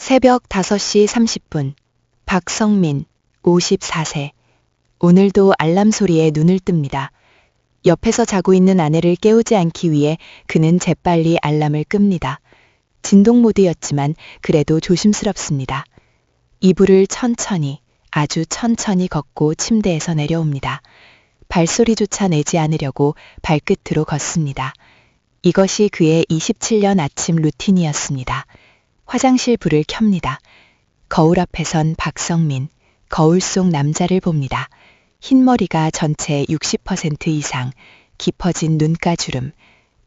새벽 5시 30분. 박성민, 54세. 오늘도 알람 소리에 눈을 뜹니다. 옆에서 자고 있는 아내를 깨우지 않기 위해 그는 재빨리 알람을 끕니다. 진동 모드였지만 그래도 조심스럽습니다. 이불을 천천히, 아주 천천히 걷고 침대에서 내려옵니다. 발소리조차 내지 않으려고 발끝으로 걷습니다. 이것이 그의 27년 아침 루틴이었습니다. 화장실 불을 켭니다. 거울 앞에 선 박성민, 거울 속 남자를 봅니다. 흰 머리가 전체의 60% 이상, 깊어진 눈가주름,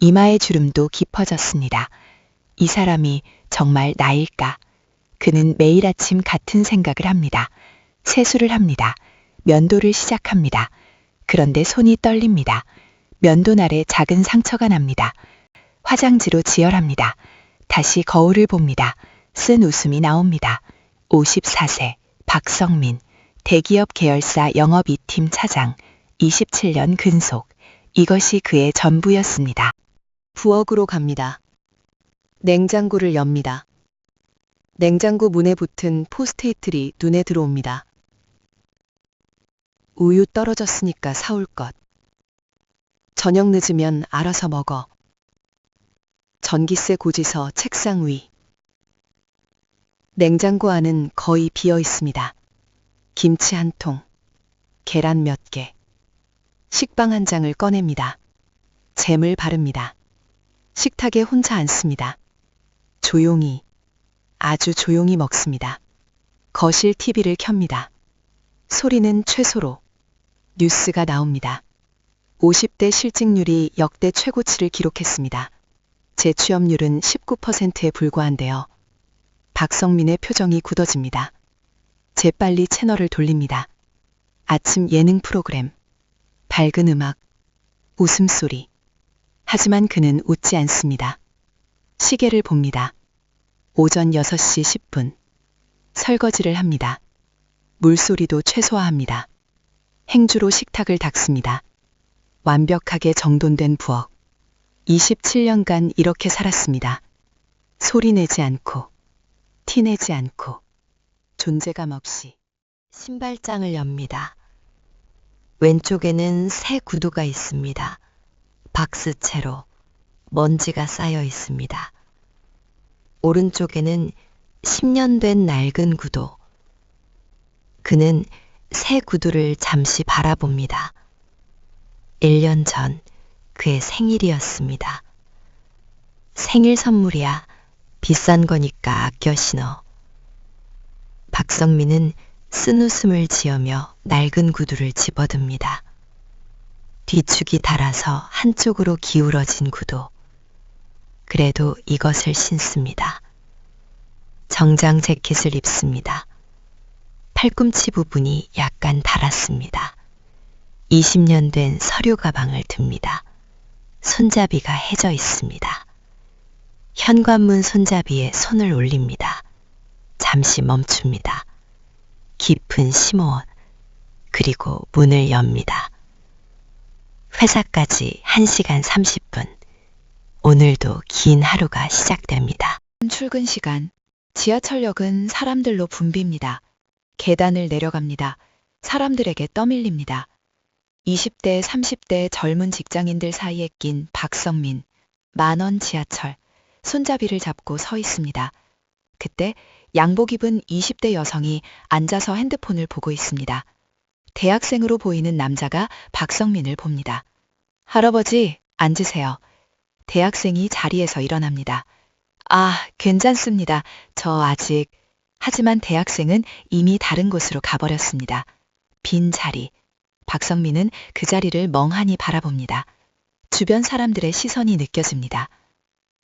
이마의 주름도 깊어졌습니다. 이 사람이 정말 나일까? 그는 매일 아침 같은 생각을 합니다. 세수를 합니다. 면도를 시작합니다. 그런데 손이 떨립니다. 면도날에 작은 상처가 납니다. 화장지로 지혈합니다. 다시 거울을 봅니다. 쓴 웃음이 나옵니다. 54세, 박성민, 대기업 계열사 영업 2팀 차장, 27년 근속. 이것이 그의 전부였습니다. 부엌으로 갑니다. 냉장고를 엽니다. 냉장고 문에 붙은 포스트잇들이 눈에 들어옵니다. 우유 떨어졌으니까 사올 것. 저녁 늦으면 알아서 먹어. 전기세 고지서 책상 위. 냉장고 안은 거의 비어 있습니다. 김치 한 통, 계란 몇 개, 식빵 한 장을 꺼냅니다. 잼을 바릅니다. 식탁에 혼자 앉습니다. 조용히, 아주 조용히 먹습니다. 거실 TV를 켭니다. 소리는 최소로. 뉴스가 나옵니다. 50대 실직률이 역대 최고치를 기록했습니다. 재취업률은 19%에 불과한데요. 박성민의 표정이 굳어집니다. 재빨리 채널을 돌립니다. 아침 예능 프로그램, 밝은 음악, 웃음소리. 하지만 그는 웃지 않습니다. 시계를 봅니다. 오전 6시 10분. 설거지를 합니다. 물소리도 최소화합니다. 행주로 식탁을 닦습니다. 완벽하게 정돈된 부엌. 27년간 이렇게 살았습니다. 소리 내지 않고, 티 내지 않고, 존재감 없이. 신발장을 엽니다. 왼쪽에는 새 구두가 있습니다. 박스채로 먼지가 쌓여 있습니다. 오른쪽에는 10년 된 낡은 구두. 그는 새 구두를 잠시 바라봅니다. 1년 전 그의 생일이었습니다. 생일 선물이야. 비싼 거니까 아껴 신어. 박성민은 쓴 웃음을 지으며 낡은 구두를 집어듭니다. 뒤축이 닳아서 한쪽으로 기울어진 구두. 그래도 이것을 신습니다. 정장 재킷을 입습니다. 팔꿈치 부분이 약간 닳았습니다. 20년 된 서류 가방을 듭니다. 손잡이가 해져 있습니다. 현관문 손잡이에 손을 올립니다. 잠시 멈춥니다. 깊은 심호흡, 그리고 문을 엽니다. 회사까지 1시간 30분. 오늘도 긴 하루가 시작됩니다. 출근 시간. 지하철역은 사람들로 붐빕니다. 계단을 내려갑니다. 사람들에게 떠밀립니다. 20대, 30대 젊은 직장인들 사이에 낀 박성민. 만원 지하철. 손잡이를 잡고 서 있습니다. 그때 양복 입은 20대 여성이 앉아서 핸드폰을 보고 있습니다. 대학생으로 보이는 남자가 박성민을 봅니다. 할아버지, 앉으세요. 대학생이 자리에서 일어납니다. 아, 괜찮습니다. 저 아직... 하지만 대학생은 이미 다른 곳으로 가버렸습니다. 빈 자리. 박성민은 그 자리를 멍하니 바라봅니다. 주변 사람들의 시선이 느껴집니다.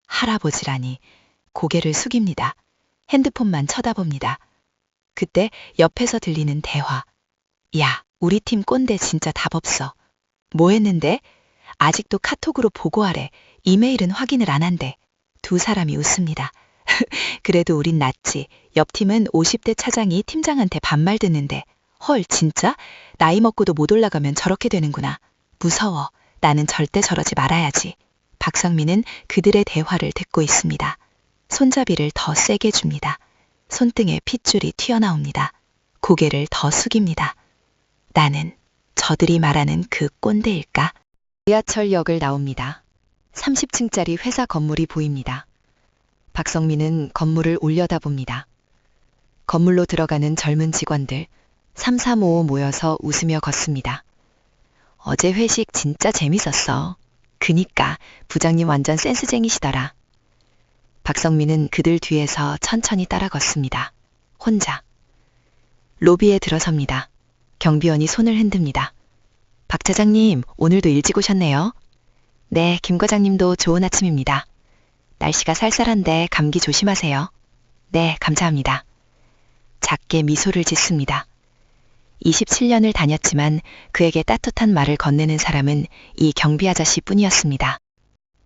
할아버지라니. 고개를 숙입니다. 핸드폰만 쳐다봅니다. 그때 옆에서 들리는 대화. 야, 우리 팀 꼰대 진짜 답 없어. 뭐 했는데? 아직도 카톡으로 보고하래. 이메일은 확인을 안 한대. 두 사람이 웃습니다. 그래도 우린 낫지. 옆 팀은 50대 차장이 팀장한테 반말 듣는데. 헐, 진짜? 나이 먹고도 못 올라가면 저렇게 되는구나. 무서워. 나는 절대 저러지 말아야지. 박성민은 그들의 대화를 듣고 있습니다. 손잡이를 더 세게 줍니다. 손등에 핏줄이 튀어나옵니다. 고개를 더 숙입니다. 나는 저들이 말하는 그 꼰대일까? 지하철역을 나옵니다. 30층짜리 회사 건물이 보입니다. 박성민은 건물을 올려다봅니다. 건물로 들어가는 젊은 직원들 3, 4, 5 모여서 웃으며 걷습니다. 어제 회식 진짜 재밌었어. 그니까 부장님 완전 센스쟁이시더라. 박성민은 그들 뒤에서 천천히 따라 걷습니다. 혼자. 로비에 들어섭니다. 경비원이 손을 흔듭니다. 박 차장님, 오늘도 일찍 오셨네요. 네, 김 과장님도 좋은 아침입니다. 날씨가 쌀쌀한데 감기 조심하세요. 네, 감사합니다. 작게 미소를 짓습니다. 27년을 다녔지만 그에게 따뜻한 말을 건네는 사람은 이 경비 아저씨 뿐이었습니다.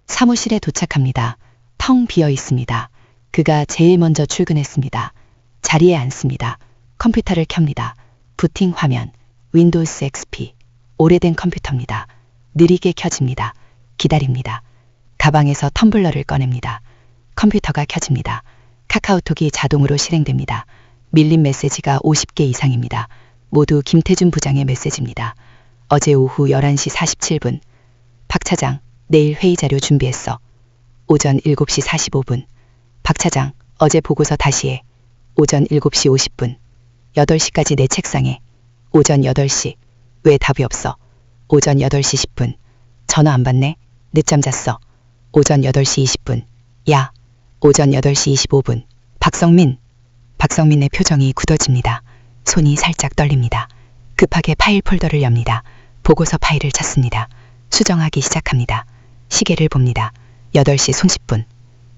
사무실에 도착합니다. 텅 비어 있습니다. 그가 제일 먼저 출근했습니다. 자리에 앉습니다. 컴퓨터를 켭니다. 부팅 화면, 윈도우스 XP, 오래된 컴퓨터입니다. 느리게 켜집니다. 기다립니다. 가방에서 텀블러를 꺼냅니다. 컴퓨터가 켜집니다. 카카오톡이 자동으로 실행됩니다. 밀린 메시지가 50개 이상입니다. 모두 김태준 부장의 메시지입니다. 어제 오후 11시 47분. 박 차장, 내일 회의 자료 준비했어. 오전 7시 45분. 박 차장, 어제 보고서 다시 해. 오전 7시 50분. 8시까지 내 책상에. 오전 8시. 왜 답이 없어? 오전 8시 10분. 전화 안 받네? 늦잠 잤어. 오전 8시 20분. 야. 오전 8시 25분. 박성민. 박성민의 표정이 굳어집니다. 손이 살짝 떨립니다. 급하게 파일 폴더를 엽니다. 보고서 파일을 찾습니다. 수정하기 시작합니다. 시계를 봅니다. 8시 30분.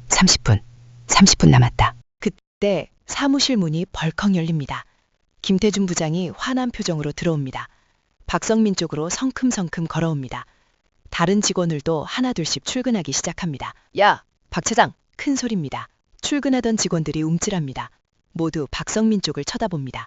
30분. 30분 남았다. 그때 사무실 문이 벌컥 열립니다. 김태준 부장이 화난 표정으로 들어옵니다. 박성민 쪽으로 성큼성큼 걸어옵니다. 다른 직원들도 하나둘씩 출근하기 시작합니다. 야, 박 차장! 큰 소리입니다. 출근하던 직원들이 움찔합니다. 모두 박성민 쪽을 쳐다봅니다.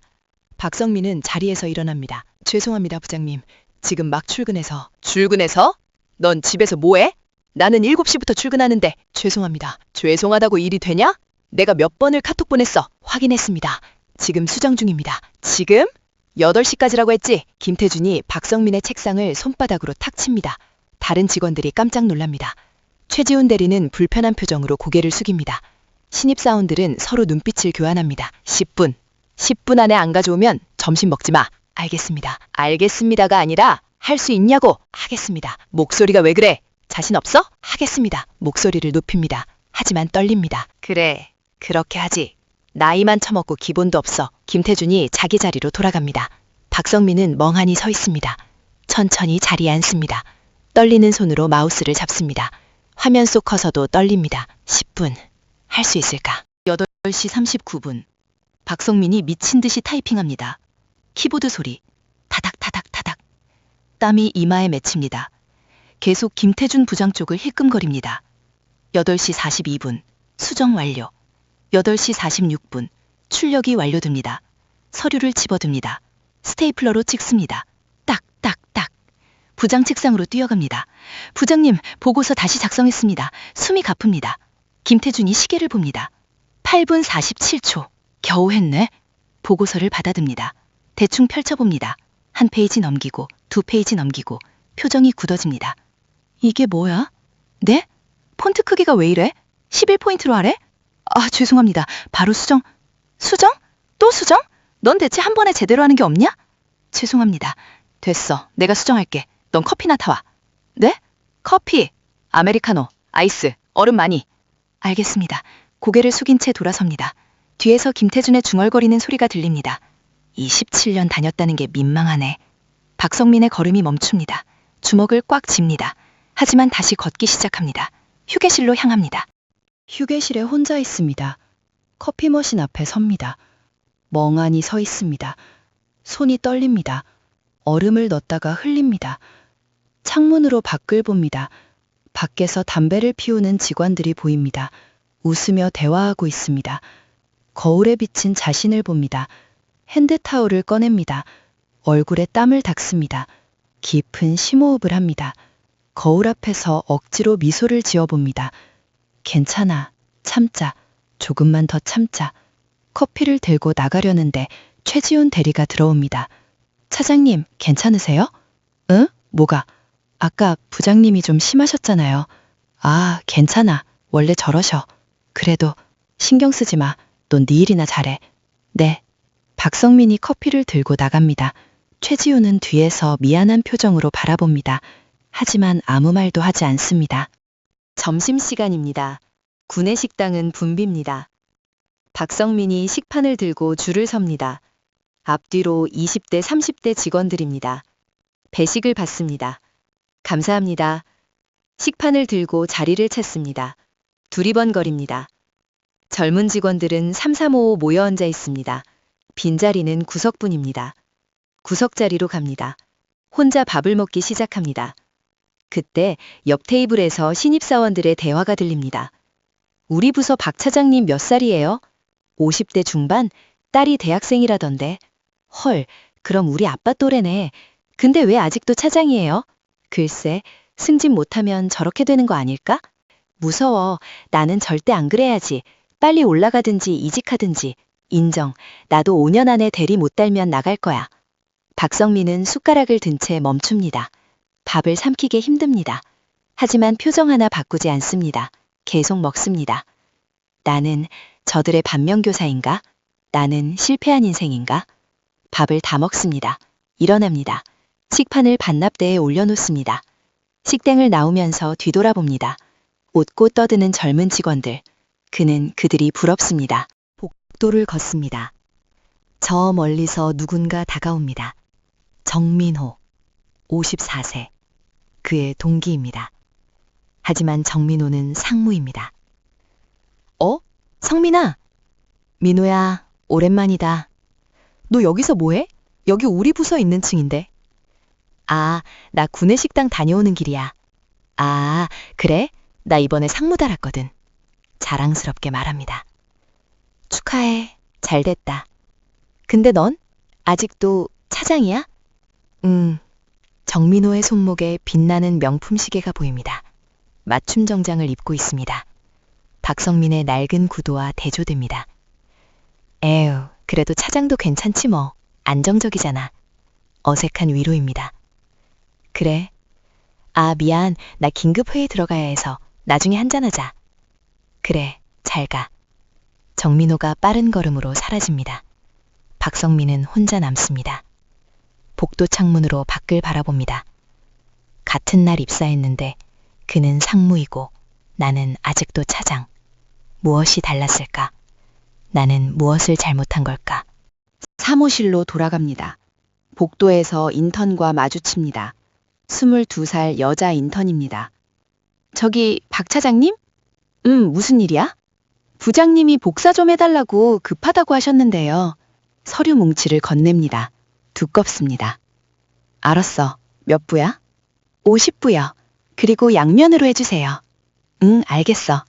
박성민은 자리에서 일어납니다. 죄송합니다, 부장님. 지금 막 출근해서. 출근해서? 넌 집에서 뭐해? 나는 7시부터 출근하는데. 죄송합니다. 죄송하다고 일이 되냐? 내가 몇 번을 카톡 보냈어. 확인했습니다. 지금 수정 중입니다. 지금? 8시까지라고 했지? 김태준이 박성민의 책상을 손바닥으로 탁 칩니다. 다른 직원들이 깜짝 놀랍니다. 최지훈 대리는 불편한 표정으로 고개를 숙입니다. 신입사원들은 서로 눈빛을 교환합니다. 10분. 10분 안에 안 가져오면 점심 먹지 마. 알겠습니다. 알겠습니다가 아니라 할 수 있냐고. 하겠습니다. 목소리가 왜 그래? 자신 없어? 하겠습니다. 목소리를 높입니다. 하지만 떨립니다. 그래, 그렇게 하지. 나이만 처먹고 기본도 없어. 김태준이 자기 자리로 돌아갑니다. 박성민은 멍하니 서 있습니다. 천천히 자리에 앉습니다. 떨리는 손으로 마우스를 잡습니다. 화면 속 커서도 떨립니다. 10분. 할 수 있을까? 8시 39분. 박성민이 미친 듯이 타이핑합니다. 키보드 소리. 타닥타닥타닥. 땀이 이마에 맺힙니다. 계속 김태준 부장 쪽을 힐끔거립니다. 8시 42분. 수정 완료. 8시 46분. 출력이 완료됩니다. 서류를 집어듭니다. 스테이플러로 찍습니다. 딱딱딱. 부장 책상으로 뛰어갑니다. 부장님, 보고서 다시 작성했습니다. 숨이 가쁩니다. 김태준이 시계를 봅니다. 8분 47초. 겨우 했네. 보고서를 받아듭니다. 대충 펼쳐봅니다. 한 페이지 넘기고, 2페이지 넘기고, 표정이 굳어집니다. 이게 뭐야? 네? 폰트 크기가 왜 이래? 11포인트로 하래? 아, 죄송합니다. 바로 수정. 수정? 또 수정? 넌 대체 한 번에 제대로 하는 게 없냐? 죄송합니다. 됐어. 내가 수정할게. 넌 커피나 타와. 네? 커피. 아메리카노. 아이스. 얼음 많이. 알겠습니다. 고개를 숙인 채 돌아섭니다. 뒤에서 김태준의 중얼거리는 소리가 들립니다. 27년 다녔다는 게 민망하네. 박성민의 걸음이 멈춥니다. 주먹을 꽉 쥡니다. 하지만 다시 걷기 시작합니다. 휴게실로 향합니다. 휴게실에 혼자 있습니다. 커피 머신 앞에 섭니다. 멍하니 서 있습니다. 손이 떨립니다. 얼음을 넣었다가 흘립니다. 창문으로 밖을 봅니다. 밖에서 담배를 피우는 직원들이 보입니다. 웃으며 대화하고 있습니다. 거울에 비친 자신을 봅니다. 핸드타올을 꺼냅니다. 얼굴에 땀을 닦습니다. 깊은 심호흡을 합니다. 거울 앞에서 억지로 미소를 지어봅니다. 괜찮아. 참자. 조금만 더 참자. 커피를 들고 나가려는데 최지훈 대리가 들어옵니다. 차장님, 괜찮으세요? 응? 뭐가? 아까 부장님이 좀 심하셨잖아요. 아, 괜찮아. 원래 저러셔. 그래도 신경 쓰지 마. 넌 네 일이나 잘해. 네. 박성민이 커피를 들고 나갑니다. 최지훈은 뒤에서 미안한 표정으로 바라봅니다. 하지만 아무 말도 하지 않습니다. 점심시간입니다. 구내식당은 붐빕니다. 박성민이 식판을 들고 줄을 섭니다. 앞뒤로 20대, 30대 직원들입니다. 배식을 받습니다. 감사합니다. 식판을 들고 자리를 찾습니다. 두리번거립니다. 젊은 직원들은 3355 모여 앉아 있습니다. 빈자리는 구석뿐입니다. 구석자리로 갑니다. 혼자 밥을 먹기 시작합니다. 그때 옆 테이블에서 신입사원들의 대화가 들립니다. 우리 부서 박 차장님 몇 살이에요? 50대 중반? 딸이 대학생이라던데. 헐, 그럼 우리 아빠 또래네. 근데 왜 아직도 차장이에요? 글쎄, 승진 못하면 저렇게 되는 거 아닐까? 무서워. 나는 절대 안 그래야지. 빨리 올라가든지 이직하든지. 인정. 나도 5년 안에 대리 못 달면 나갈 거야. 박성민은 숟가락을 든 채 멈춥니다. 밥을 삼키기 힘듭니다. 하지만 표정 하나 바꾸지 않습니다. 계속 먹습니다. 나는 저들의 반면교사인가? 나는 실패한 인생인가? 밥을 다 먹습니다. 일어납니다. 식판을 반납대에 올려놓습니다. 식당을 나오면서 뒤돌아봅니다. 웃고 떠드는 젊은 직원들. 그는 그들이 부럽습니다. 복도를 걷습니다. 저 멀리서 누군가 다가옵니다. 정민호, 54세. 그의 동기입니다. 하지만 정민호는 상무입니다. 성민아. 민호야, 오랜만이다. 너 여기서 뭐해? 여기 우리 부서 있는 층인데. 아, 나 구내식당 다녀오는 길이야. 아, 그래? 나 이번에 상무 달았거든. 자랑스럽게 말합니다. 축하해. 잘 됐다. 근데 넌? 아직도 차장이야? 정민호의 손목에 빛나는 명품 시계가 보입니다. 맞춤 정장을 입고 있습니다. 박성민의 낡은 구두와 대조됩니다. 에휴, 그래도 차장도 괜찮지 뭐. 안정적이잖아. 어색한 위로입니다. 그래. 아, 미안. 나 긴급 회의 들어가야 해서 나중에 한잔하자. 그래, 잘 가. 정민호가 빠른 걸음으로 사라집니다. 박성민은 혼자 남습니다. 복도 창문으로 밖을 바라봅니다. 같은 날 입사했는데 그는 상무이고 나는 아직도 차장. 무엇이 달랐을까? 나는 무엇을 잘못한 걸까? 사무실로 돌아갑니다. 복도에서 인턴과 마주칩니다. 22살 여자 인턴입니다. 저기 박 차장님? 무슨 일이야? 부장님이 복사 좀 해달라고 급하다고 하셨는데요. 서류 뭉치를 건넵니다. 두껍습니다. 알았어. 몇 부야? 50부요. 그리고 양면으로 해주세요. 응, 알겠어.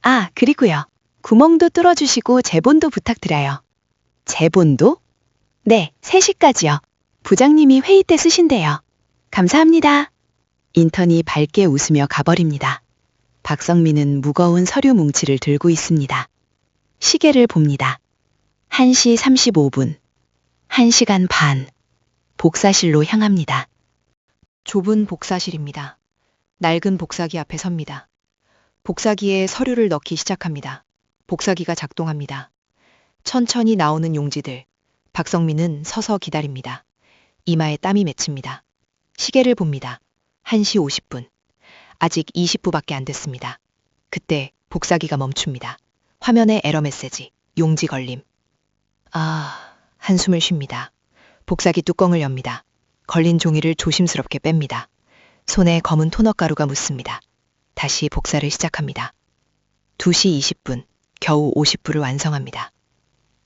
아, 그리고요. 구멍도 뚫어주시고 제본도 부탁드려요. 제본도? 네, 3시까지요. 부장님이 회의 때 쓰신대요. 감사합니다. 인턴이 밝게 웃으며 가버립니다. 박성민은 무거운 서류 뭉치를 들고 있습니다. 시계를 봅니다. 1시 35분. 1시간 반. 복사실로 향합니다. 좁은 복사실입니다. 낡은 복사기 앞에 섭니다. 복사기에 서류를 넣기 시작합니다. 복사기가 작동합니다. 천천히 나오는 용지들. 박성민은 서서 기다립니다. 이마에 땀이 맺힙니다. 시계를 봅니다. 1시 50분. 아직 20부밖에 안 됐습니다. 그때 복사기가 멈춥니다. 화면에 에러 메시지. 용지 걸림. 아, 한숨을 쉽니다. 복사기 뚜껑을 엽니다. 걸린 종이를 조심스럽게 뺍니다. 손에 검은 토너 가루가 묻습니다. 다시 복사를 시작합니다. 2시 20분. 겨우 50부를 완성합니다.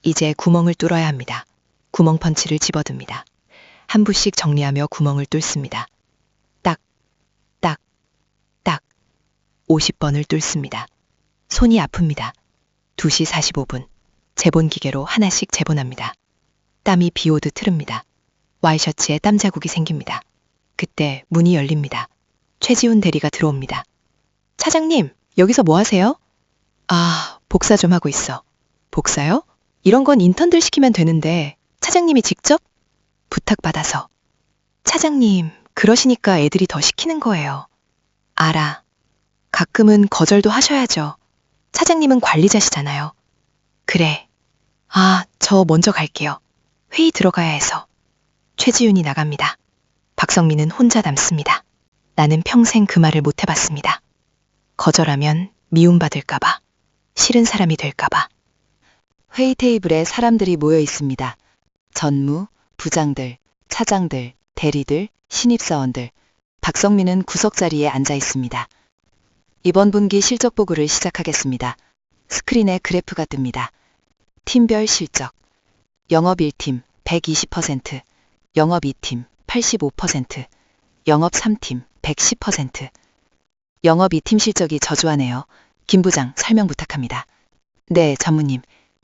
이제 구멍을 뚫어야 합니다. 구멍 펀치를 집어듭니다. 한 부씩 정리하며 구멍을 뚫습니다. 딱, 딱, 딱. 50번을 뚫습니다. 손이 아픕니다. 2시 45분. 제본 기계로 하나씩 제본합니다. 땀이 비 오듯 흐릅니다. 와이셔츠에 땀 자국이 생깁니다. 그때 문이 열립니다. 최지훈 대리가 들어옵니다. 차장님, 여기서 뭐 하세요? 아, 복사 좀 하고 있어. 복사요? 이런 건 인턴들 시키면 되는데 차장님이 직접 부탁받아서. 차장님, 그러시니까 애들이 더 시키는 거예요. 알아. 가끔은 거절도 하셔야죠. 차장님은 관리자시잖아요. 그래. 아, 저 먼저 갈게요. 회의 들어가야 해서. 최지윤이 나갑니다. 박성민은 혼자 남습니다. 나는 평생 그 말을 못 해봤습니다. 거절하면 미움받을까봐, 싫은 사람이 될까봐. 회의 테이블에 사람들이 모여 있습니다. 전무, 부장들, 차장들, 대리들, 신입사원들. 박성민은 구석 자리에 앉아 있습니다. 이번 분기 실적 보고를 시작하겠습니다. 스크린에 그래프가 뜹니다. 팀별 실적. 영업 1팀 120%, 영업 2팀 85%, 영업 3팀 110%. 영업 2팀 실적이 저조하네요. 김 부장 설명 부탁합니다. 네, 전무님.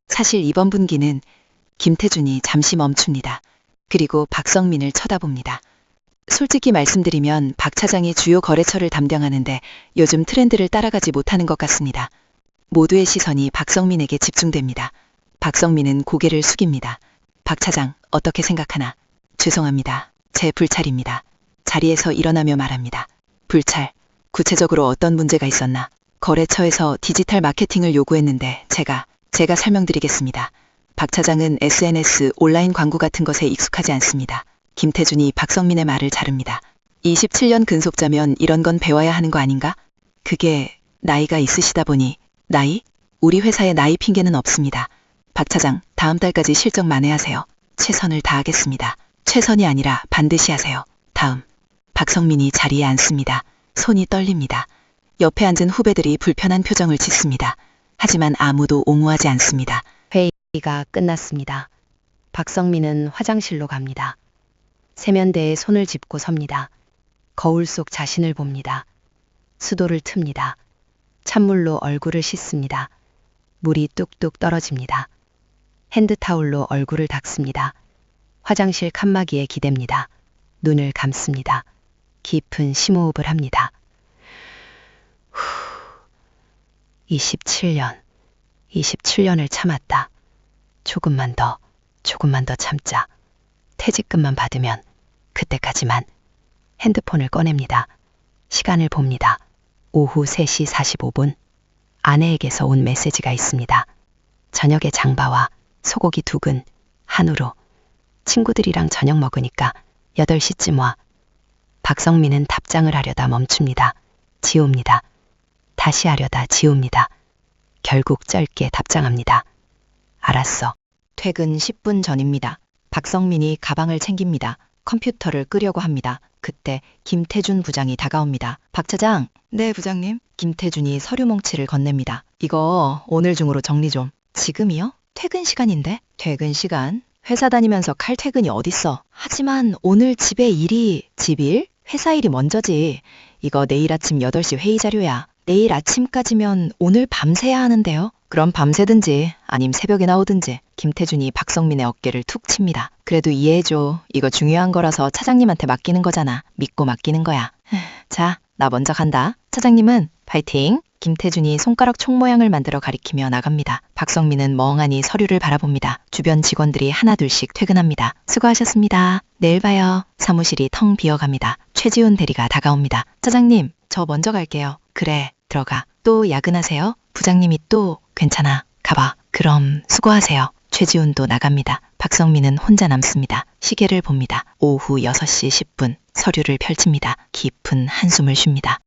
사실 이번 분기는 김태준이 잠시 멈춥니다. 그리고 박성민을 쳐다봅니다. 솔직히 말씀드리면 박 차장이 주요 거래처를 담당하는데 요즘 트렌드를 따라가지 못하는 것 같습니다. 모두의 시선이 박성민에게 집중됩니다. 박성민은 고개를 숙입니다. 박 차장, 어떻게 생각하나? 죄송합니다. 제 불찰입니다. 자리에서 일어나며 말합니다. 불찰, 구체적으로 어떤 문제가 있었나? 거래처에서 디지털 마케팅을 요구했는데 제가 설명드리겠습니다. 박 차장은 SNS, 온라인 광고 같은 것에 익숙하지 않습니다. 김태준이 박성민의 말을 자릅니다. 27년 근속자면 이런 건 배워야 하는 거 아닌가? 그게 나이가 있으시다 보니. 나이? 우리 회사에 나이 핑계는 없습니다. 박 차장, 다음 달까지 실적 만회하세요. 최선을 다하겠습니다. 최선이 아니라 반드시 하세요. 다음. 박성민이 자리에 앉습니다. 손이 떨립니다. 옆에 앉은 후배들이 불편한 표정을 짓습니다. 하지만 아무도 옹호하지 않습니다. 회의가 끝났습니다. 박성민은 화장실로 갑니다. 세면대에 손을 짚고 섭니다. 거울 속 자신을 봅니다. 수도를 틉니다. 찬물로 얼굴을 씻습니다. 물이 뚝뚝 떨어집니다. 핸드타올로 얼굴을 닦습니다. 화장실 칸막이에 기댑니다. 눈을 감습니다. 깊은 심호흡을 합니다. 27년을 참았다. 조금만 더 참자. 퇴직금만 받으면 그때까지만. 핸드폰을 꺼냅니다. 시간을 봅니다. 오후 3시 45분. 아내에게서 온 메시지가 있습니다. 저녁에 장바와 소고기 2근, 한우로. 친구들이랑 저녁 먹으니까 8시쯤 와. 박성민은 답장을 하려다 멈춥니다. 지웁니다. 다시 하려다 지웁니다. 결국 짧게 답장합니다. 알았어. 퇴근 10분 전입니다. 박성민이 가방을 챙깁니다. 컴퓨터를 끄려고 합니다. 그때 김태준 부장이 다가옵니다. 박 차장. 네, 부장님. 김태준이 서류 몽치를 건넵니다. 이거 오늘 중으로 정리 좀. 지금이요? 퇴근 시간인데? 퇴근 시간? 회사 다니면서 칼퇴근이 어딨어. 하지만 오늘 집 일? 회사 일이 먼저지. 이거 내일 아침 8시 회의 자료야. 내일 아침까지면 오늘 밤새야 하는데요. 그럼 밤새든지 아님 새벽에 나오든지. 김태준이 박성민의 어깨를 툭 칩니다. 그래도 이해해줘. 이거 중요한 거라서 차장님한테 맡기는 거잖아. 믿고 맡기는 거야. 자, 나 먼저 간다. 차장님은 파이팅. 김태준이 손가락 총 모양을 만들어 가리키며 나갑니다. 박성민은 멍하니 서류를 바라봅니다. 주변 직원들이 하나둘씩 퇴근합니다. 수고하셨습니다. 내일 봐요. 사무실이 텅 비어갑니다. 최지훈 대리가 다가옵니다. 차장님, 저 먼저 갈게요. 그래, 들어가. 또 야근하세요? 부장님이 또. 괜찮아. 가봐. 그럼 수고하세요. 최지훈도 나갑니다. 박성민은 혼자 남습니다. 시계를 봅니다. 오후 6시 10분. 서류를 펼칩니다. 깊은 한숨을 쉽니다.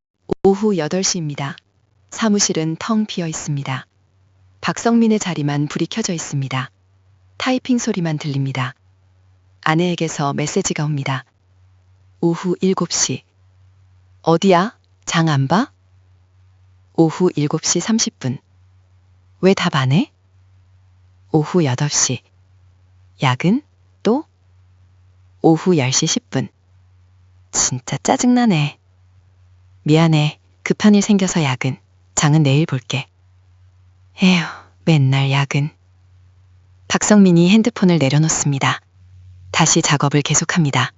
오후 8시입니다. 사무실은 텅 비어 있습니다. 박성민의 자리만 불이 켜져 있습니다. 타이핑 소리만 들립니다. 아내에게서 메시지가 옵니다. 오후 7시. 어디야? 장 안 봐? 오후 7시 30분. 왜 답 안 해? 오후 8시. 야근? 또? 오후 10시 10분. 진짜 짜증나네. 미안해. 급한 일 생겨서 야근. 장은 내일 볼게. 에휴, 맨날 야근. 박성민이 핸드폰을 내려놓습니다. 다시 작업을 계속합니다.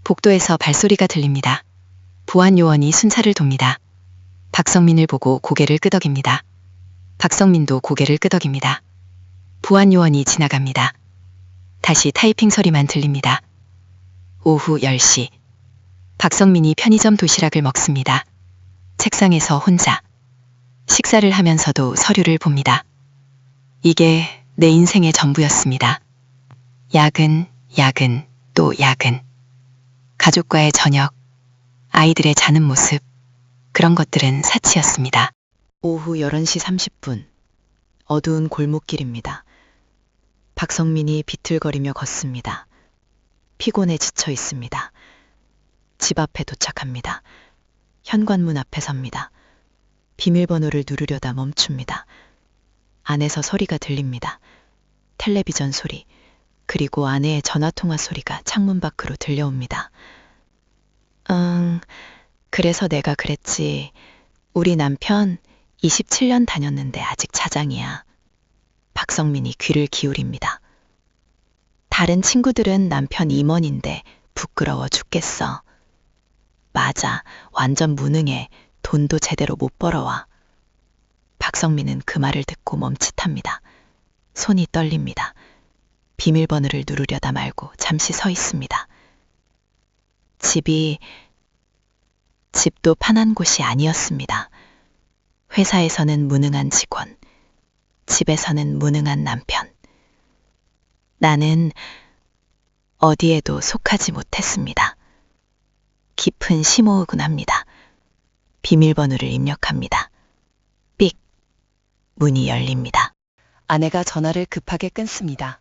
복도에서 발소리가 들립니다. 보안 요원이 순찰을 돕니다. 박성민을 보고 고개를 끄덕입니다. 박성민도 고개를 끄덕입니다. 보안 요원이 지나갑니다. 다시 타이핑 소리만 들립니다. 오후 10시. 박성민이 편의점 도시락을 먹습니다. 책상에서 혼자. 식사를 하면서도 서류를 봅니다. 이게 내 인생의 전부였습니다. 야근, 야근, 또 야근. 가족과의 저녁, 아이들의 자는 모습, 그런 것들은 사치였습니다. 오후 11시 30분. 어두운 골목길입니다. 박성민이 비틀거리며 걷습니다. 피곤해 지쳐 있습니다. 집 앞에 도착합니다. 현관문 앞에 섭니다. 비밀번호를 누르려다 멈춥니다. 안에서 소리가 들립니다. 텔레비전 소리, 그리고 아내의 전화통화 소리가 창문 밖으로 들려옵니다. 그래서 내가 그랬지. 우리 남편 27년 다녔는데 아직 차장이야. 박성민이 귀를 기울입니다. 다른 친구들은 남편 임원인데 부끄러워 죽겠어. 맞아, 완전 무능해. 돈도 제대로 못 벌어와. 박성민은 그 말을 듣고 멈칫합니다. 손이 떨립니다. 비밀번호를 누르려다 말고 잠시 서 있습니다. 집도 편한 곳이 아니었습니다. 회사에서는 무능한 직원, 집에서는 무능한 남편. 나는 어디에도 속하지 못했습니다. 깊은 심호흡은 합니다. 비밀번호를 입력합니다. 삑! 문이 열립니다. 아내가 전화를 급하게 끊습니다.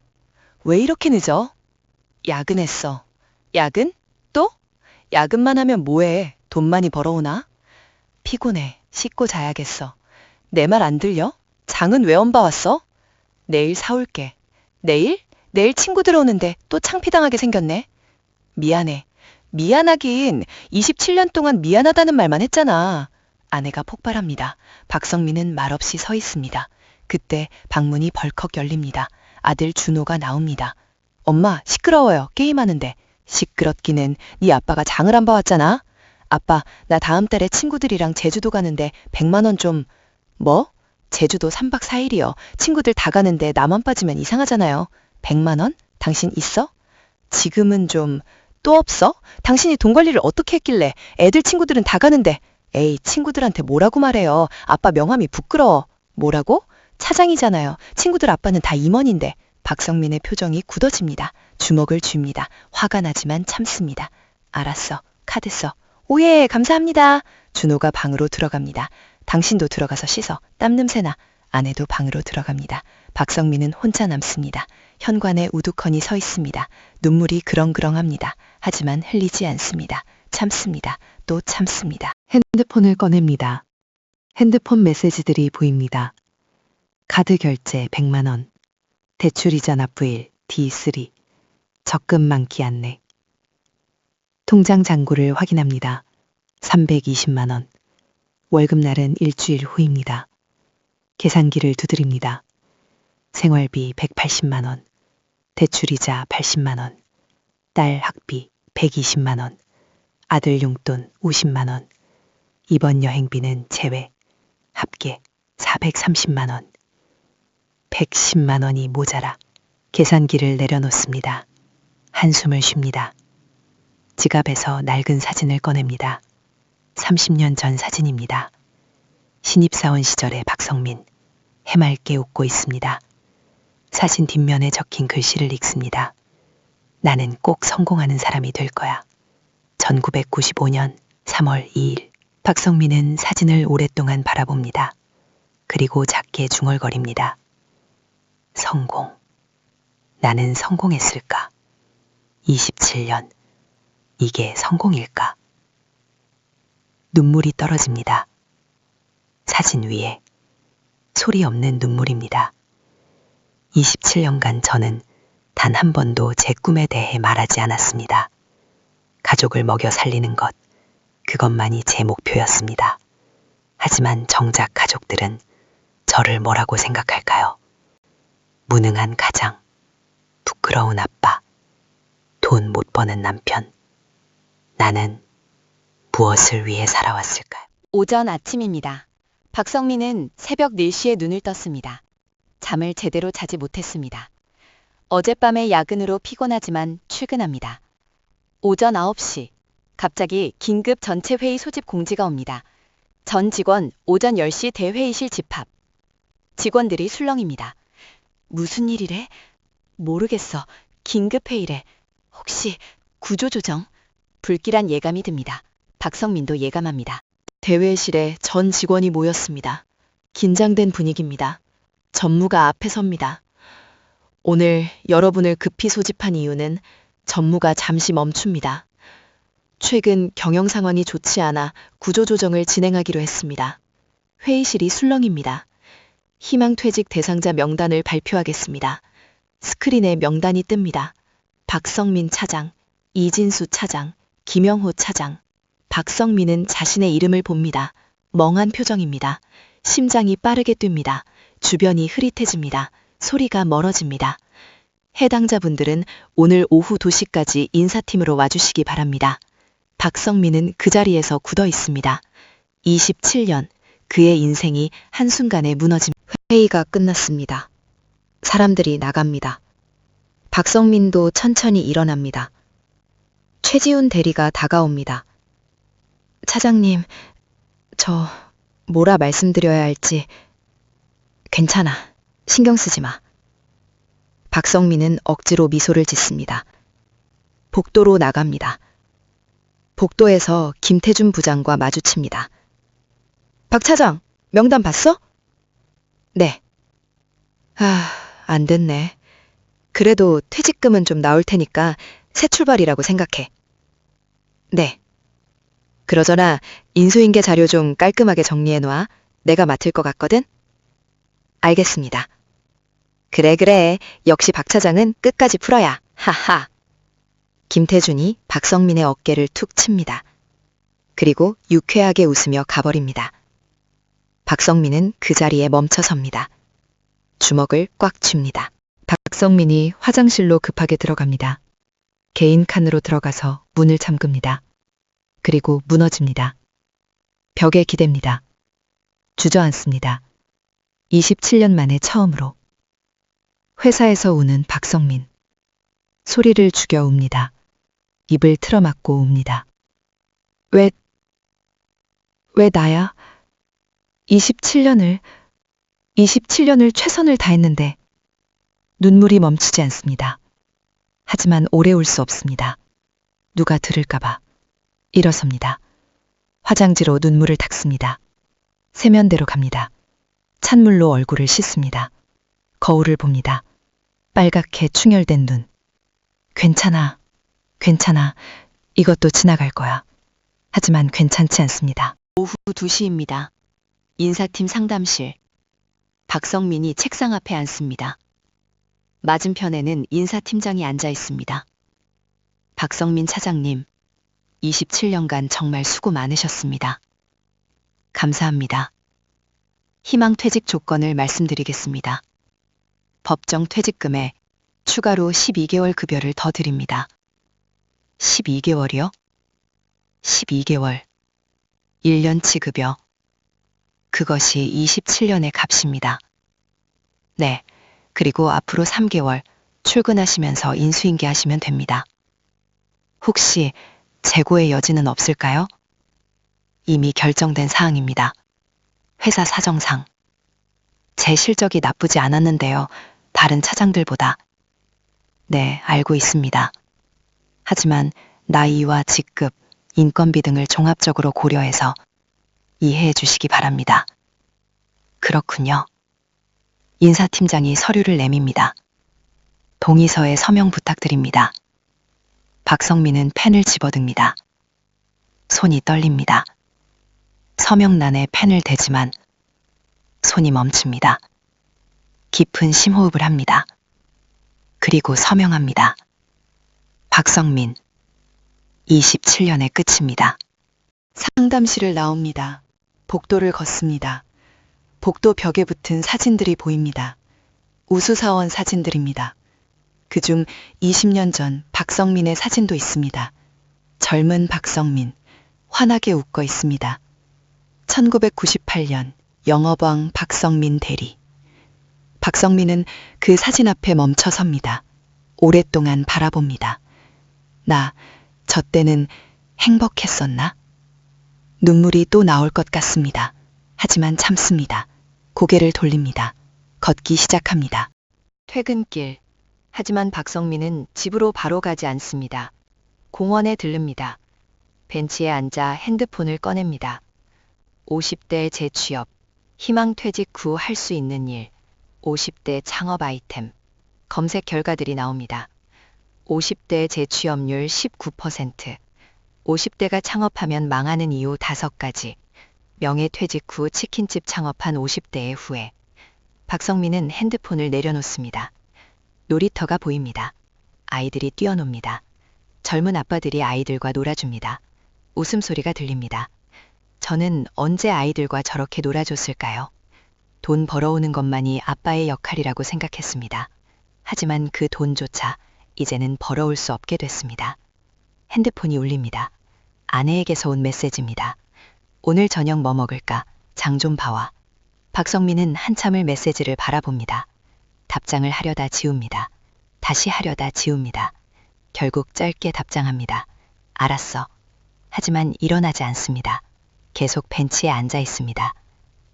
왜 이렇게 늦어? 야근했어. 야근? 또? 야근만 하면 뭐해? 돈 많이 벌어오나? 피곤해. 씻고 자야겠어. 내 말 안 들려? 장은 왜 안 봐왔어? 내일 사올게. 내일? 내일 친구 들어오는데 또 창피당하게 생겼네. 미안해. 미안하긴 27년 동안 미안하다는 말만 했잖아. 아내가 폭발합니다. 박성민은 말없이 서 있습니다. 그때 방문이 벌컥 열립니다. 아들 준호가 나옵니다. 엄마, 시끄러워요. 게임하는데. 시끄럽기는 네 아빠가 장을 안 봐왔잖아. 아빠, 나 다음 달에 친구들이랑 제주도 가는데 100만 원 좀... 뭐? 제주도 3박 4일이요. 친구들 다 가는데 나만 빠지면 이상하잖아요. 100만 원? 당신 있어? 지금은 좀... 또 없어? 당신이 돈 관리를 어떻게 했길래 애들 친구들은 다 가는데. 에이, 친구들한테 뭐라고 말해요. 아빠 명함이 부끄러워. 뭐라고? 차장이잖아요. 친구들 아빠는 다 임원인데. 박성민의 표정이 굳어집니다. 주먹을 쥡니다. 화가 나지만 참습니다. 알았어. 카드 써. 오예, 감사합니다. 준호가 방으로 들어갑니다. 당신도 들어가서 씻어. 땀 냄새나. 아내도 방으로 들어갑니다. 박성민은 혼자 남습니다. 현관에 우두커니 서 있습니다. 눈물이 그렁그렁합니다. 하지만 흘리지 않습니다. 참습니다. 또 참습니다. 핸드폰을 꺼냅니다. 핸드폰 메시지들이 보입니다. 카드 결제 100만 원, 대출이자 납부일 D3, 적금 만기 안내. 통장 잔고를 확인합니다. 320만 원. 월급날은 일주일 후입니다. 계산기를 두드립니다. 생활비 180만 원, 대출이자 80만 원, 딸 학비 120만 원, 아들 용돈 50만 원, 이번 여행비는 제외, 합계 430만 원. 110만 원이 모자라 계산기를 내려놓습니다. 한숨을 쉽니다. 지갑에서 낡은 사진을 꺼냅니다. 30년 전 사진입니다. 신입사원 시절의 박성민, 해맑게 웃고 있습니다. 사진 뒷면에 적힌 글씨를 읽습니다. 나는 꼭 성공하는 사람이 될 거야. 1995년 3월 2일. 박성민은 사진을 오랫동안 바라봅니다. 그리고 작게 중얼거립니다. 성공. 나는 성공했을까? 27년. 이게 성공일까? 눈물이 떨어집니다. 사진 위에 소리 없는 눈물입니다. 27년간 저는 단 한 번도 제 꿈에 대해 말하지 않았습니다. 가족을 먹여 살리는 것, 그것만이 제 목표였습니다. 하지만 정작 가족들은 저를 뭐라고 생각할까요? 무능한 가장, 부끄러운 아빠, 돈 못 버는 남편. 나는 무엇을 위해 살아왔을까요? 오전 아침입니다. 박성민은 새벽 4시에 눈을 떴습니다. 잠을 제대로 자지 못했습니다. 어젯밤에 야근으로 피곤하지만 출근합니다. 오전 9시, 갑자기 긴급 전체 회의 소집 공지가 옵니다. 전 직원 오전 10시 대회의실 집합. 직원들이 술렁입니다. 무슨 일이래? 모르겠어. 긴급 회의래. 혹시 구조조정? 불길한 예감이 듭니다. 박성민도 예감합니다. 대회실에 전 직원이 모였습니다. 긴장된 분위기입니다. 전무가 앞에 섭니다. 오늘 여러분을 급히 소집한 이유는 전무가 잠시 멈춥니다. 최근 경영 상황이 좋지 않아 구조조정을 진행하기로 했습니다. 회의실이 술렁입니다. 희망퇴직 대상자 명단을 발표하겠습니다. 스크린에 명단이 뜹니다. 박성민 차장, 이진수 차장, 김영호 차장. 박성민은 자신의 이름을 봅니다. 멍한 표정입니다. 심장이 빠르게 뜁니다. 주변이 흐릿해집니다. 소리가 멀어집니다. 해당자분들은 오늘 오후 2시까지 인사팀으로 와주시기 바랍니다. 박성민은 그 자리에서 굳어 있습니다. 27년, 그의 인생이 한순간에 무너집니다. 회의가 끝났습니다. 사람들이 나갑니다. 박성민도 천천히 일어납니다. 최지훈 대리가 다가옵니다. 차장님, 저 뭐라 말씀드려야 할지. 괜찮아. 신경 쓰지 마. 박성민은 억지로 미소를 짓습니다. 복도로 나갑니다. 복도에서 김태준 부장과 마주칩니다. 박 차장, 명단 봤어? 네. 안 됐네. 그래도 퇴직금은 좀 나올 테니까 새 출발이라고 생각해. 네. 그러저나 인수인계 자료 좀 깔끔하게 정리해놔. 내가 맡을 것 같거든? 알겠습니다. 그래. 역시 박 차장은 끝까지 풀어야. 하하. 김태준이 박성민의 어깨를 툭 칩니다. 그리고 유쾌하게 웃으며 가버립니다. 박성민은 그 자리에 멈춰 섭니다. 주먹을 꽉 쥡니다. 박성민이 화장실로 급하게 들어갑니다. 개인 칸으로 들어가서 문을 잠급니다. 그리고 무너집니다. 벽에 기댑니다. 주저앉습니다. 27년 만에 처음으로. 회사에서 우는 박성민. 소리를 죽여 웁니다. 입을 틀어막고 웁니다. 왜 나야? 27년을 최선을 다했는데. 눈물이 멈추지 않습니다. 하지만 오래 울 수 없습니다. 누가 들을까봐. 일어섭니다. 화장지로 눈물을 닦습니다. 세면대로 갑니다. 찬물로 얼굴을 씻습니다. 거울을 봅니다. 빨갛게 충혈된 눈. 괜찮아. 이것도 지나갈 거야. 하지만 괜찮지 않습니다. 오후 2시입니다. 인사팀 상담실. 박성민이 책상 앞에 앉습니다. 맞은편에는 인사팀장이 앉아 있습니다. 박성민 차장님, 27년간 정말 수고 많으셨습니다. 감사합니다. 희망퇴직 조건을 말씀드리겠습니다. 법정 퇴직금에 추가로 12개월 급여를 더 드립니다. 12개월이요? 12개월. 1년치 급여. 그것이 27년의 값입니다. 네, 그리고 앞으로 3개월 출근하시면서 인수인계 하시면 됩니다. 혹시 재고의 여지는 없을까요? 이미 결정된 사항입니다. 회사 사정상. 제 실적이 나쁘지 않았는데요. 다른 차장들보다. 네, 알고 있습니다. 하지만 나이와 직급, 인건비 등을 종합적으로 고려해서 이해해 주시기 바랍니다. 그렇군요. 인사팀장이 서류를 내밉니다. 동의서에 서명 부탁드립니다. 박성민은 펜을 집어듭니다. 손이 떨립니다. 서명란에 펜을 대지만 손이 멈춥니다. 깊은 심호흡을 합니다. 그리고 서명합니다. 박성민, 27년의 끝입니다. 상담실을 나옵니다. 복도를 걷습니다. 복도 벽에 붙은 사진들이 보입니다. 우수사원 사진들입니다. 그중 20년 전 박성민의 사진도 있습니다. 젊은 박성민, 환하게 웃고 있습니다. 1998년 영업왕 박성민 대리. 박성민은 그 사진 앞에 멈춰 섭니다. 오랫동안 바라봅니다. 저 때는 행복했었나? 눈물이 또 나올 것 같습니다. 하지만 참습니다. 고개를 돌립니다. 걷기 시작합니다. 퇴근길. 하지만 박성민은 집으로 바로 가지 않습니다. 공원에 들릅니다. 벤치에 앉아 핸드폰을 꺼냅니다. 50대 재취업, 희망퇴직 후 할 수 있는 일, 50대 창업 아이템, 검색 결과들이 나옵니다. 50대 재취업률 19%, 50대가 창업하면 망하는 이유 5가지, 명예퇴직 후 치킨집 창업한 50대의 후회. 박성민은 핸드폰을 내려놓습니다. 놀이터가 보입니다. 아이들이 뛰어놉니다. 젊은 아빠들이 아이들과 놀아줍니다. 웃음소리가 들립니다. 저는 언제 아이들과 저렇게 놀아줬을까요? 돈 벌어오는 것만이 아빠의 역할이라고 생각했습니다. 하지만 그 돈조차 이제는 벌어올 수 없게 됐습니다. 핸드폰이 울립니다. 아내에게서 온 메시지입니다. 오늘 저녁 뭐 먹을까? 장 좀 봐와. 박성민은 한참을 메시지를 바라봅니다. 답장을 하려다 지웁니다. 다시 하려다 지웁니다. 결국 짧게 답장합니다. 알았어. 하지만 일어나지 않습니다. 계속 벤치에 앉아 있습니다.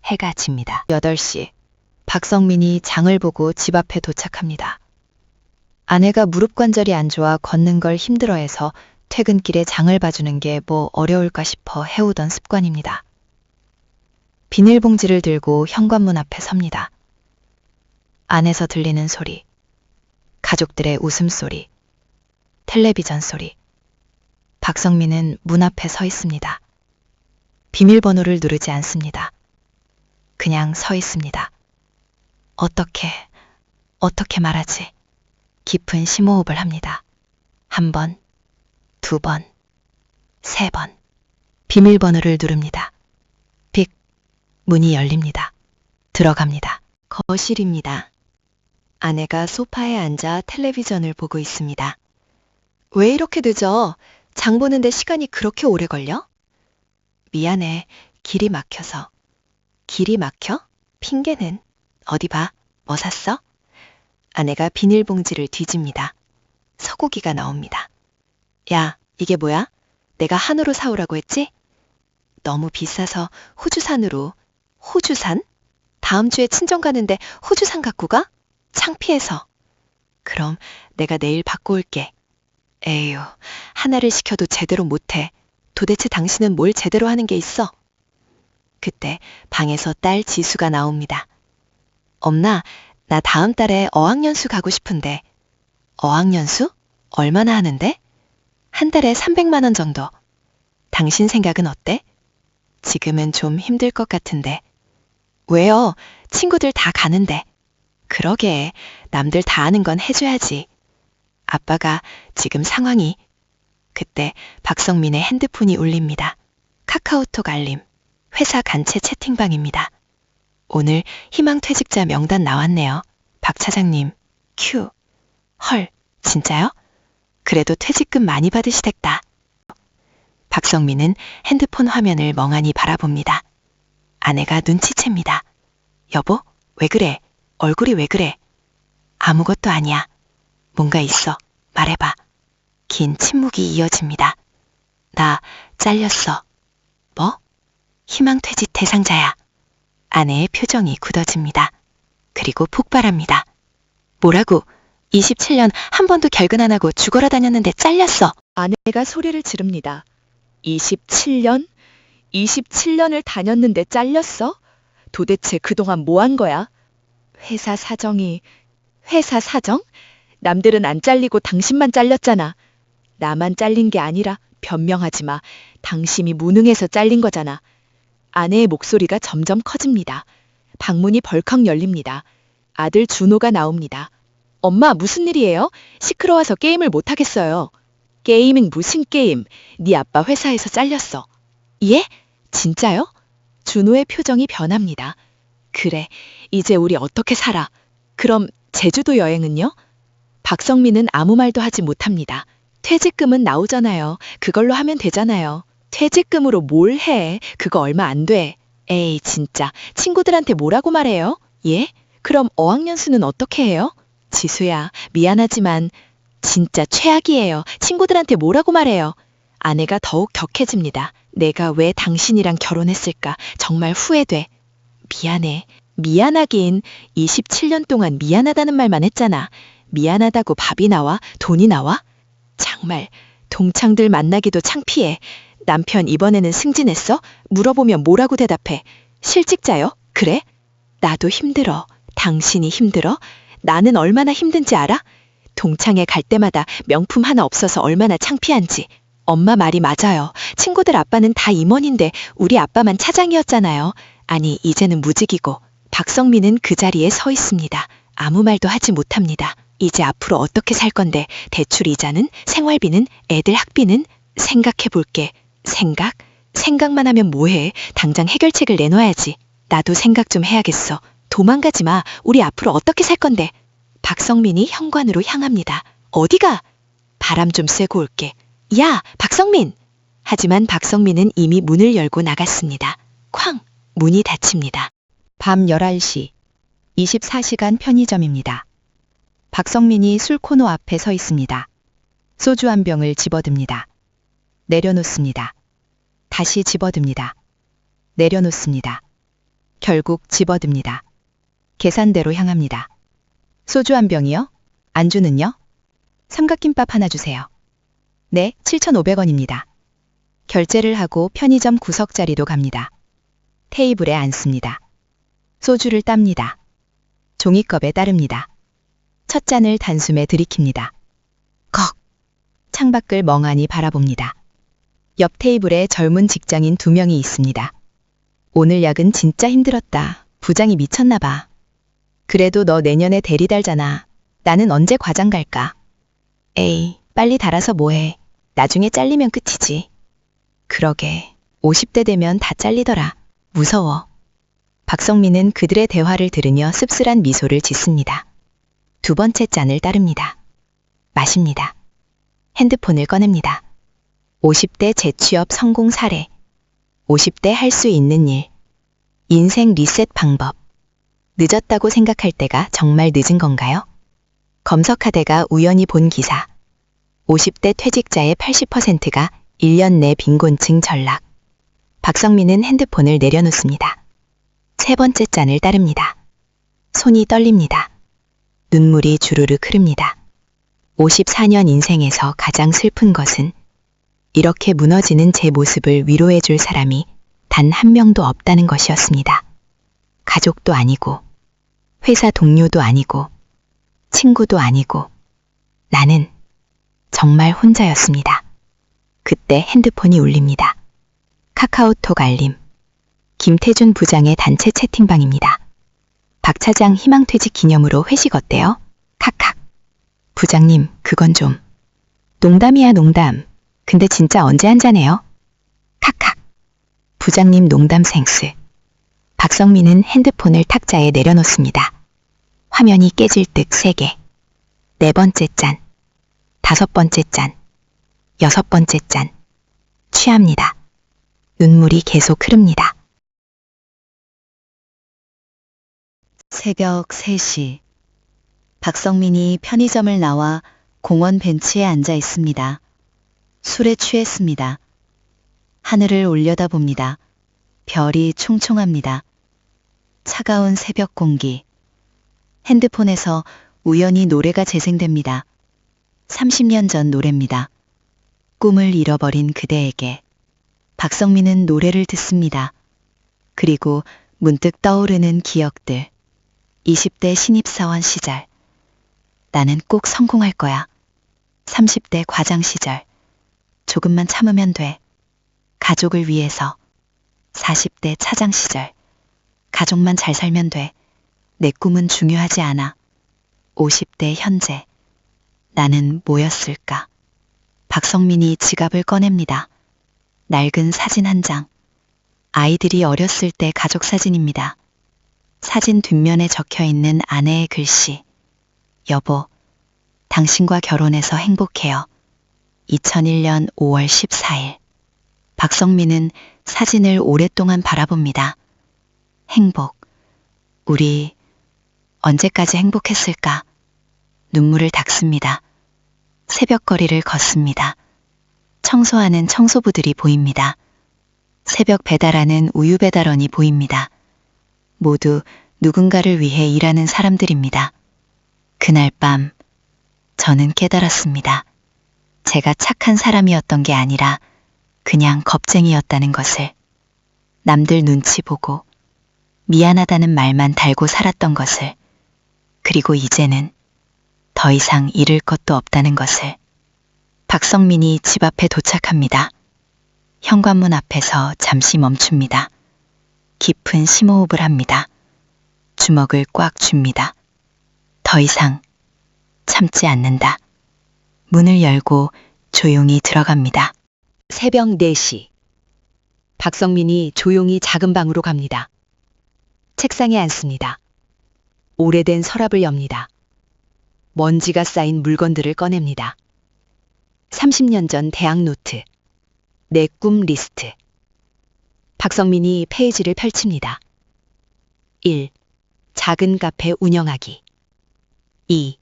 해가 집니다. 8시. 박성민이 장을 보고 집 앞에 도착합니다. 아내가 무릎 관절이 안 좋아 걷는 걸 힘들어해서 퇴근길에 장을 봐주는 게 뭐 어려울까 싶어 해오던 습관입니다. 비닐봉지를 들고 현관문 앞에 섭니다. 안에서 들리는 소리, 가족들의 웃음소리, 텔레비전 소리. 박성민은 문 앞에 서 있습니다. 비밀번호를 누르지 않습니다. 그냥 서 있습니다. 어떻게 말하지? 깊은 심호흡을 합니다. 1번, 2번, 3번. 비밀번호를 누릅니다. 빅, 문이 열립니다. 들어갑니다. 거실입니다. 아내가 소파에 앉아 텔레비전을 보고 있습니다. 왜 이렇게 늦어? 장 보는데 시간이 그렇게 오래 걸려? 미안해. 길이 막혀서. 길이 막혀? 핑계는. 어디 봐. 뭐 샀어? 아내가 비닐봉지를 뒤집니다. 소고기가 나옵니다. 야, 이게 뭐야? 내가 한우로 사오라고 했지? 너무 비싸서 호주산으로. 호주산? 다음 주에 친정 가는데 호주산 갖고 가? 창피해서. 그럼 내가 내일 받고 올게. 에휴, 하나를 시켜도 제대로 못해. 도대체 당신은 뭘 제대로 하는 게 있어? 그때 방에서 딸 지수가 나옵니다. 엄마, 나 다음 달에 어학연수 가고 싶은데. 어학연수? 얼마나 하는데? 한 달에 300만 원 정도. 당신 생각은 어때? 지금은 좀 힘들 것 같은데. 왜요? 친구들 다 가는데. 그러게, 남들 다 아는 건 해줘야지. 아빠가 지금 상황이. 그때 박성민의 핸드폰이 울립니다. 카카오톡 알림. 회사 간체 채팅방입니다. 오늘 희망퇴직자 명단 나왔네요. 박 차장님. 큐. 헐, 진짜요? 그래도 퇴직금 많이 받으시댔다. 박성민은 핸드폰 화면을 멍하니 바라봅니다. 아내가 눈치챕니다. 여보, 왜 그래? 얼굴이 왜 그래? 아무것도 아니야. 뭔가 있어. 말해봐. 긴 침묵이 이어집니다. 나 잘렸어. 뭐? 희망퇴직 대상자야. 아내의 표정이 굳어집니다. 그리고 폭발합니다. 뭐라고? 27년 한 번도 결근 안 하고 죽어라 다녔는데 잘렸어. 아내가 소리를 지릅니다. 27년? 27년을 다녔는데 잘렸어? 도대체 그동안 뭐 한 거야? 회사 사정이... 회사 사정? 남들은 안 잘리고 당신만 잘렸잖아. 나만 잘린 게 아니라 변명하지 마. 당신이 무능해서 잘린 거잖아. 아내의 목소리가 점점 커집니다. 방문이 벌컥 열립니다. 아들 준호가 나옵니다. 엄마, 무슨 일이에요? 시끄러워서 게임을 못 하겠어요. 게이밍 무슨 게임? 네 아빠 회사에서 잘렸어. 예? 진짜요? 준호의 표정이 변합니다. 그래, 이제 우리 어떻게 살아? 그럼 제주도 여행은요? 박성민은 아무 말도 하지 못합니다. 퇴직금은 나오잖아요. 그걸로 하면 되잖아요. 퇴직금으로 뭘 해? 그거 얼마 안 돼. 에이, 진짜 친구들한테 뭐라고 말해요? 예? 그럼 어학연수는 어떻게 해요? 지수야, 미안하지만 진짜 최악이에요. 친구들한테 뭐라고 말해요? 아내가 더욱 격해집니다. 내가 왜 당신이랑 결혼했을까? 정말 후회돼. 미안해. 미안하긴 27년 동안 미안하다는 말만 했잖아. 미안하다고 밥이 나와? 돈이 나와? 정말 동창들 만나기도 창피해. 남편 이번에는 승진했어? 물어보면 뭐라고 대답해? 실직자요? 그래? 나도 힘들어. 당신이 힘들어? 나는 얼마나 힘든지 알아? 동창회 갈 때마다 명품 하나 없어서 얼마나 창피한지. 엄마 말이 맞아요. 친구들 아빠는 다 임원인데 우리 아빠만 차장이었잖아요. 아니, 이제는 무직이고. 박성민은 그 자리에 서 있습니다. 아무 말도 하지 못합니다. 이제 앞으로 어떻게 살 건데, 대출 이자는, 생활비는, 애들 학비는? 생각해 볼게. 생각만 하면 뭐해. 당장 해결책을 내놔야지. 나도 생각 좀 해야겠어. 도망가지 마. 우리 앞으로 어떻게 살 건데. 박성민이 현관으로 향합니다. 어디가? 바람 좀 쐬고 올게. 야, 박성민! 하지만 박성민은 이미 문을 열고 나갔습니다. 쾅! 문이 닫힙니다. 밤 11시. 24시간 편의점입니다. 박성민이 술 코너 앞에 서 있습니다. 소주 한 병을 집어듭니다. 내려놓습니다. 다시 집어듭니다. 내려놓습니다. 결국 집어듭니다. 계산대로 향합니다. 소주 한 병이요? 안주는요? 삼각김밥 하나 주세요. 네, 7,500원입니다. 결제를 하고 편의점 구석자리로 갑니다. 테이블에 앉습니다. 소주를 땁니다. 종이컵에 따릅니다. 첫 잔을 단숨에 들이킵니다. 컥! 창밖을 멍하니 바라봅니다. 옆 테이블에 젊은 직장인 2명이 있습니다. 오늘 야근 진짜 힘들었다. 부장이 미쳤나 봐. 그래도 너 내년에 대리 달잖아. 나는 언제 과장 갈까? 에이, 빨리 달아서 뭐해. 나중에 잘리면 끝이지. 그러게, 50대 되면 다 잘리더라. 무서워. 박성민은 그들의 대화를 들으며 씁쓸한 미소를 짓습니다. 두 번째 잔을 따릅니다. 마십니다. 핸드폰을 꺼냅니다. 50대 재취업 성공 사례. 50대 할 수 있는 일. 인생 리셋 방법. 늦었다고 생각할 때가 정말 늦은 건가요? 검색하다가 우연히 본 기사. 50대 퇴직자의 80%가 1년 내 빈곤층 전락. 박성민은 핸드폰을 내려놓습니다. 세 번째 잔을 따릅니다. 손이 떨립니다. 눈물이 주르륵 흐릅니다. 54년 인생에서 가장 슬픈 것은 이렇게 무너지는 제 모습을 위로해줄 사람이 단 한 명도 없다는 것이었습니다. 가족도 아니고, 회사 동료도 아니고, 친구도 아니고, 나는 정말 혼자였습니다. 그때 핸드폰이 울립니다. 카카오톡 알림. 김태준 부장의 단체 채팅방입니다. 박 차장 희망퇴직 기념으로 회식 어때요? 카카. 부장님, 그건 좀. 농담이야, 농담. 근데 진짜 언제 한잔해요? 카카. 부장님 농담 생스. 박성민은 핸드폰을 탁자에 내려놓습니다. 화면이 깨질 듯 3개. 4번째 짠. 5번째 짠. 6번째 짠. 취합니다. 눈물이 계속 흐릅니다. 새벽 3시. 박성민이 편의점을 나와 공원 벤치에 앉아 있습니다. 술에 취했습니다. 하늘을 올려다봅니다. 별이 총총합니다. 차가운 새벽 공기. 핸드폰에서 우연히 노래가 재생됩니다. 30년 전 노래입니다. 꿈을 잃어버린 그대에게. 박성민은 노래를 듣습니다. 그리고 문득 떠오르는 기억들. 20대 신입사원 시절. 나는 꼭 성공할 거야. 30대 과장 시절. 조금만 참으면 돼. 가족을 위해서. 40대 차장 시절. 가족만 잘 살면 돼. 내 꿈은 중요하지 않아. 50대 현재. 나는 뭐였을까? 박성민이 지갑을 꺼냅니다. 낡은 사진 한 장. 아이들이 어렸을 때 가족 사진입니다. 사진 뒷면에 적혀 있는 아내의 글씨. 여보, 당신과 결혼해서 행복해요. 2001년 5월 14일. 박성민은 사진을 오랫동안 바라봅니다. 행복. 우리 언제까지 행복했을까? 눈물을 닦습니다. 새벽거리를 걷습니다. 청소하는 청소부들이 보입니다. 새벽 배달하는 우유 배달원이 보입니다. 모두 누군가를 위해 일하는 사람들입니다. 그날 밤 저는 깨달았습니다. 제가 착한 사람이었던 게 아니라 그냥 겁쟁이였다는 것을. 남들 눈치 보고 미안하다는 말만 달고 살았던 것을. 그리고 이제는 더 이상 잃을 것도 없다는 것을. 박성민이 집 앞에 도착합니다. 현관문 앞에서 잠시 멈춥니다. 깊은 심호흡을 합니다. 주먹을 꽉 쥡니다. 더 이상 참지 않는다. 문을 열고 조용히 들어갑니다. 새벽 4시. 박성민이 조용히 작은 방으로 갑니다. 책상에 앉습니다. 오래된 서랍을 엽니다. 먼지가 쌓인 물건들을 꺼냅니다. 30년 전 대학 노트. 내 꿈 리스트. 박성민이 페이지를 펼칩니다. 1. 작은 카페 운영하기. 2.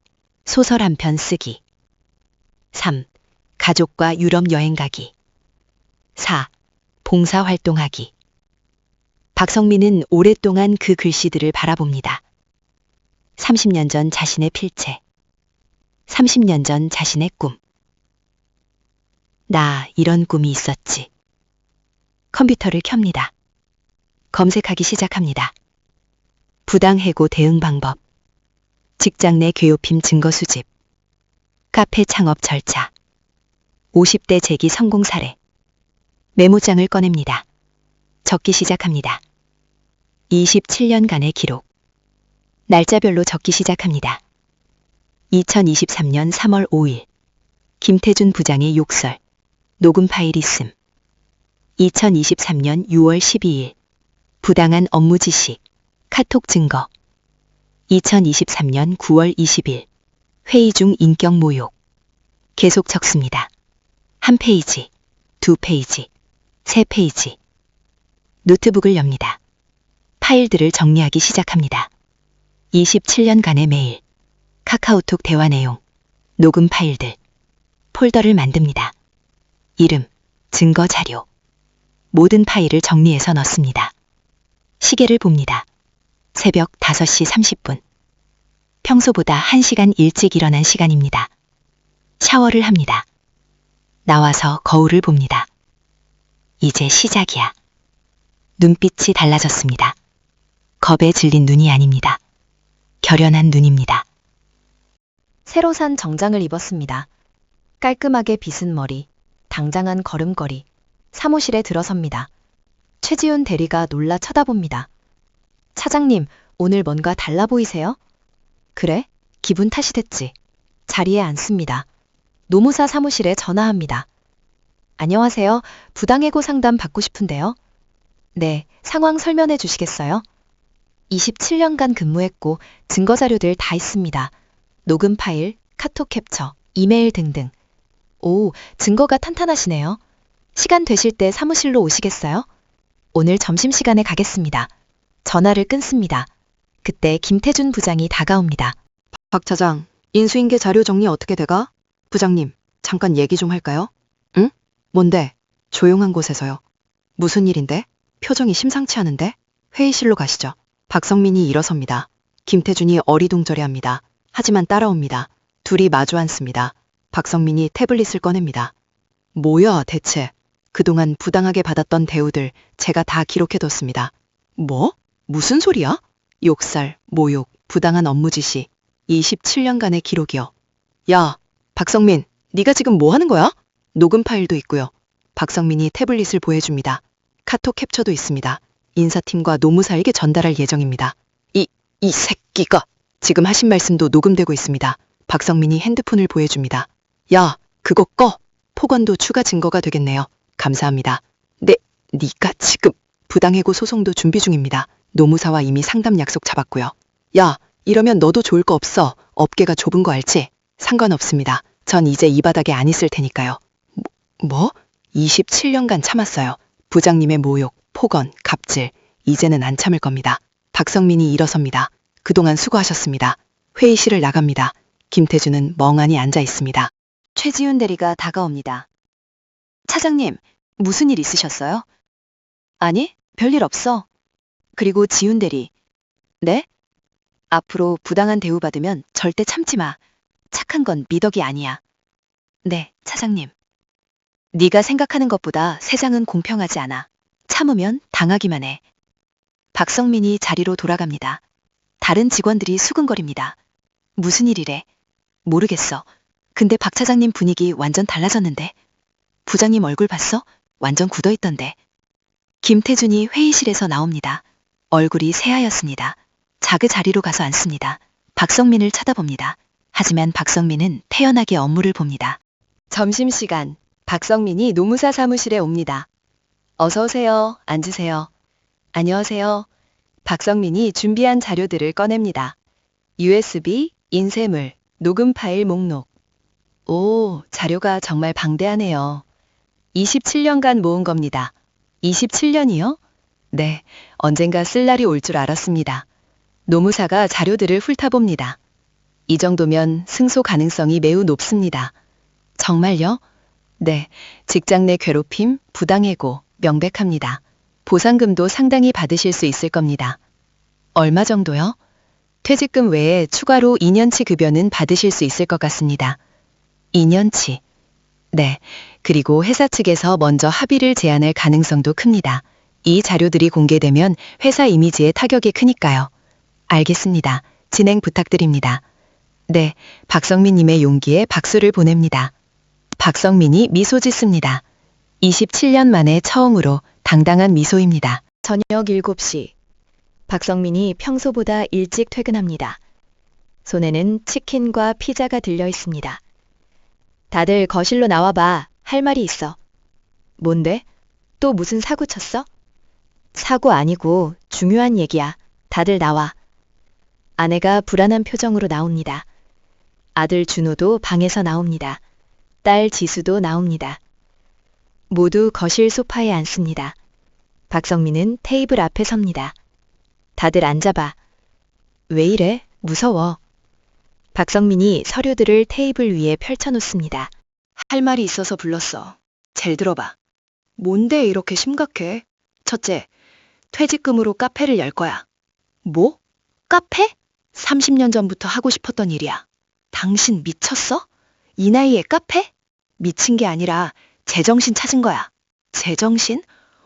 소설 한 편 쓰기. 3. 가족과 유럽 여행 가기. 4. 봉사활동하기. 박성민은 오랫동안 그 글씨들을 바라봅니다. 30년 전 자신의 필체. 30년 전 자신의 꿈. 나 이런 꿈이 있었지. 컴퓨터를 켭니다. 검색하기 시작합니다. 부당해고 대응 방법. 직장 내 괴롭힘 증거 수집. 카페 창업 절차. 50대 재기 성공 사례. 메모장을 꺼냅니다. 적기 시작합니다. 27년간의 기록. 날짜별로 적기 시작합니다. 2023년 3월 5일. 김태준 부장의 욕설. 녹음 파일 있음. 2023년 6월 12일. 부당한 업무 지시. 카톡 증거. 2023년 9월 20일. 회의 중 인격 모욕. 계속 적습니다. 1페이지, 2페이지, 3페이지. 노트북을 엽니다. 파일들을 정리하기 시작합니다. 27년간의 메일. 카카오톡 대화 내용. 녹음 파일들. 폴더를 만듭니다. 이름, 증거 자료. 모든 파일을 정리해서 넣습니다. 시계를 봅니다. 새벽 5시 30분. 평소보다 1시간 일찍 일어난 시간입니다. 샤워를 합니다. 나와서 거울을 봅니다. 이제 시작이야. 눈빛이 달라졌습니다. 겁에 질린 눈이 아닙니다. 결연한 눈입니다. 새로 산 정장을 입었습니다. 깔끔하게 빗은 머리, 당장한 걸음걸이. 사무실에 들어섭니다. 최지훈 대리가 놀라 쳐다봅니다. 차장님, 오늘 뭔가 달라 보이세요? 그래? 기분 탓이됐지. 자리에 앉습니다. 노무사 사무실에 전화합니다. 안녕하세요. 부당해고 상담 받고 싶은데요. 네, 상황 설명해 주시겠어요? 27년간 근무했고 증거자료들 다 있습니다. 녹음 파일, 카톡 캡처, 이메일 등등. 오, 증거가 탄탄하시네요. 시간 되실 때 사무실로 오시겠어요? 오늘 점심시간에 가겠습니다. 전화를 끊습니다. 그때 김태준 부장이 다가옵니다. 박 차장, 인수인계 자료 정리 어떻게 돼가? 부장님, 잠깐 얘기 좀 할까요? 응? 뭔데? 조용한 곳에서요. 무슨 일인데? 표정이 심상치 않은데? 회의실로 가시죠. 박성민이 일어섭니다. 김태준이 어리둥절해합니다. 하지만 따라옵니다. 둘이 마주 앉습니다. 박성민이 태블릿을 꺼냅니다. 뭐야 대체? 그동안 부당하게 받았던 대우들 제가 다 기록해뒀습니다. 뭐? 무슨 소리야? 욕설, 모욕, 부당한 업무 지시. 27년간의 기록이요. 야, 박성민, 네가 지금 뭐 하는 거야? 녹음 파일도 있고요. 박성민이 태블릿을 보여줍니다. 카톡 캡처도 있습니다. 인사팀과 노무사에게 전달할 예정입니다. 이 새끼가! 지금 하신 말씀도 녹음되고 있습니다. 박성민이 핸드폰을 보여줍니다. 야, 그거 꺼! 폭언도 추가 증거가 되겠네요. 감사합니다. 네가 지금 부당해고 소송도 준비 중입니다. 노무사와 이미 상담 약속 잡았고요. 야, 이러면 너도 좋을 거 없어. 업계가 좁은 거 알지? 상관없습니다. 전 이제 이 바닥에 안 있을 테니까요. 뭐? 27년간 참았어요. 부장님의 모욕, 폭언, 갑질. 이제는 안 참을 겁니다. 박성민이 일어섭니다. 그동안 수고하셨습니다. 회의실을 나갑니다. 김태준은 멍하니 앉아 있습니다. 최지훈 대리가 다가옵니다. 차장님, 무슨 일 있으셨어요? 아니, 별일 없어. 그리고 지훈 대리. 네? 앞으로 부당한 대우받으면 절대 참지 마. 착한 건 미덕이 아니야. 네, 차장님. 네가 생각하는 것보다 세상은 공평하지 않아. 참으면 당하기만 해. 박성민이 자리로 돌아갑니다. 다른 직원들이 수근거립니다. 무슨 일이래? 모르겠어. 근데 박 차장님 분위기 완전 달라졌는데. 부장님 얼굴 봤어? 완전 굳어있던데. 김태준이 회의실에서 나옵니다. 얼굴이 새하였습니다. 자리로 가서 앉습니다. 박성민을 쳐다봅니다. 하지만 박성민은 태연하게 업무를 봅니다. 점심시간, 박성민이 노무사 사무실에 옵니다. 어서 오세요. 앉으세요. 안녕하세요. 박성민이 준비한 자료들을 꺼냅니다. USB, 인쇄물, 녹음 파일 목록. 오, 자료가 정말 방대하네요. 27년간 모은 겁니다. 27년이요? 네, 언젠가 쓸 날이 올 줄 알았습니다. 노무사가 자료들을 훑어봅니다. 이 정도면 승소 가능성이 매우 높습니다. 정말요? 네, 직장 내 괴롭힘, 부당해고 명백합니다. 보상금도 상당히 받으실 수 있을 겁니다. 얼마 정도요? 퇴직금 외에 추가로 2년치 급여는 받으실 수 있을 것 같습니다. 2년치. 네, 그리고 회사 측에서 먼저 합의를 제안할 가능성도 큽니다. 이 자료들이 공개되면 회사 이미지에 타격이 크니까요. 알겠습니다. 진행 부탁드립니다. 네, 박성민님의 용기에 박수를 보냅니다. 박성민이 미소 짓습니다. 27년 만에 처음으로 당당한 미소입니다. 저녁 7시. 박성민이 평소보다 일찍 퇴근합니다. 손에는 치킨과 피자가 들려 있습니다. 다들 거실로 나와봐. 할 말이 있어. 뭔데? 또 무슨 사고 쳤어? 사고 아니고 중요한 얘기야. 다들 나와. 아내가 불안한 표정으로 나옵니다. 아들 준호도 방에서 나옵니다. 딸 지수도 나옵니다. 모두 거실 소파에 앉습니다. 박성민은 테이블 앞에 섭니다. 다들 앉아봐. 왜 이래? 무서워. 박성민이 서류들을 테이블 위에 펼쳐놓습니다. 할 말이 있어서 불렀어. 잘 들어봐. 뭔데 이렇게 심각해? 첫째, 퇴직금으로 카페를 열 거야. 뭐? 카페? 30년 전부터 하고 싶었던 일이야. 당신 미쳤어? 이 나이에 카페? 미친 게 아니라 제정신 찾은 거야. 제정신?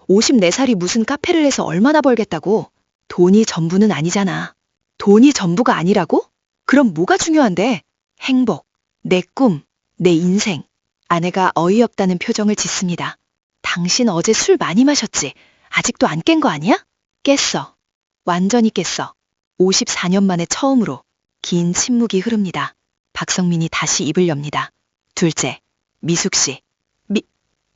54살이 무슨 카페를 해서 얼마나 벌겠다고? 돈이 전부는 아니잖아. 돈이 전부가 아니라고? 그럼 뭐가 중요한데? 행복, 내 꿈, 내 인생. 아내가 어이없다는 표정을 짓습니다. 당신 어제 술 많이 마셨지? 아직도 안 깬 거 아니야? 깼어. 완전히 깼어. 54년 만에 처음으로 긴 침묵이 흐릅니다. 박성민이 다시 입을 엽니다. 둘째, 미숙 씨.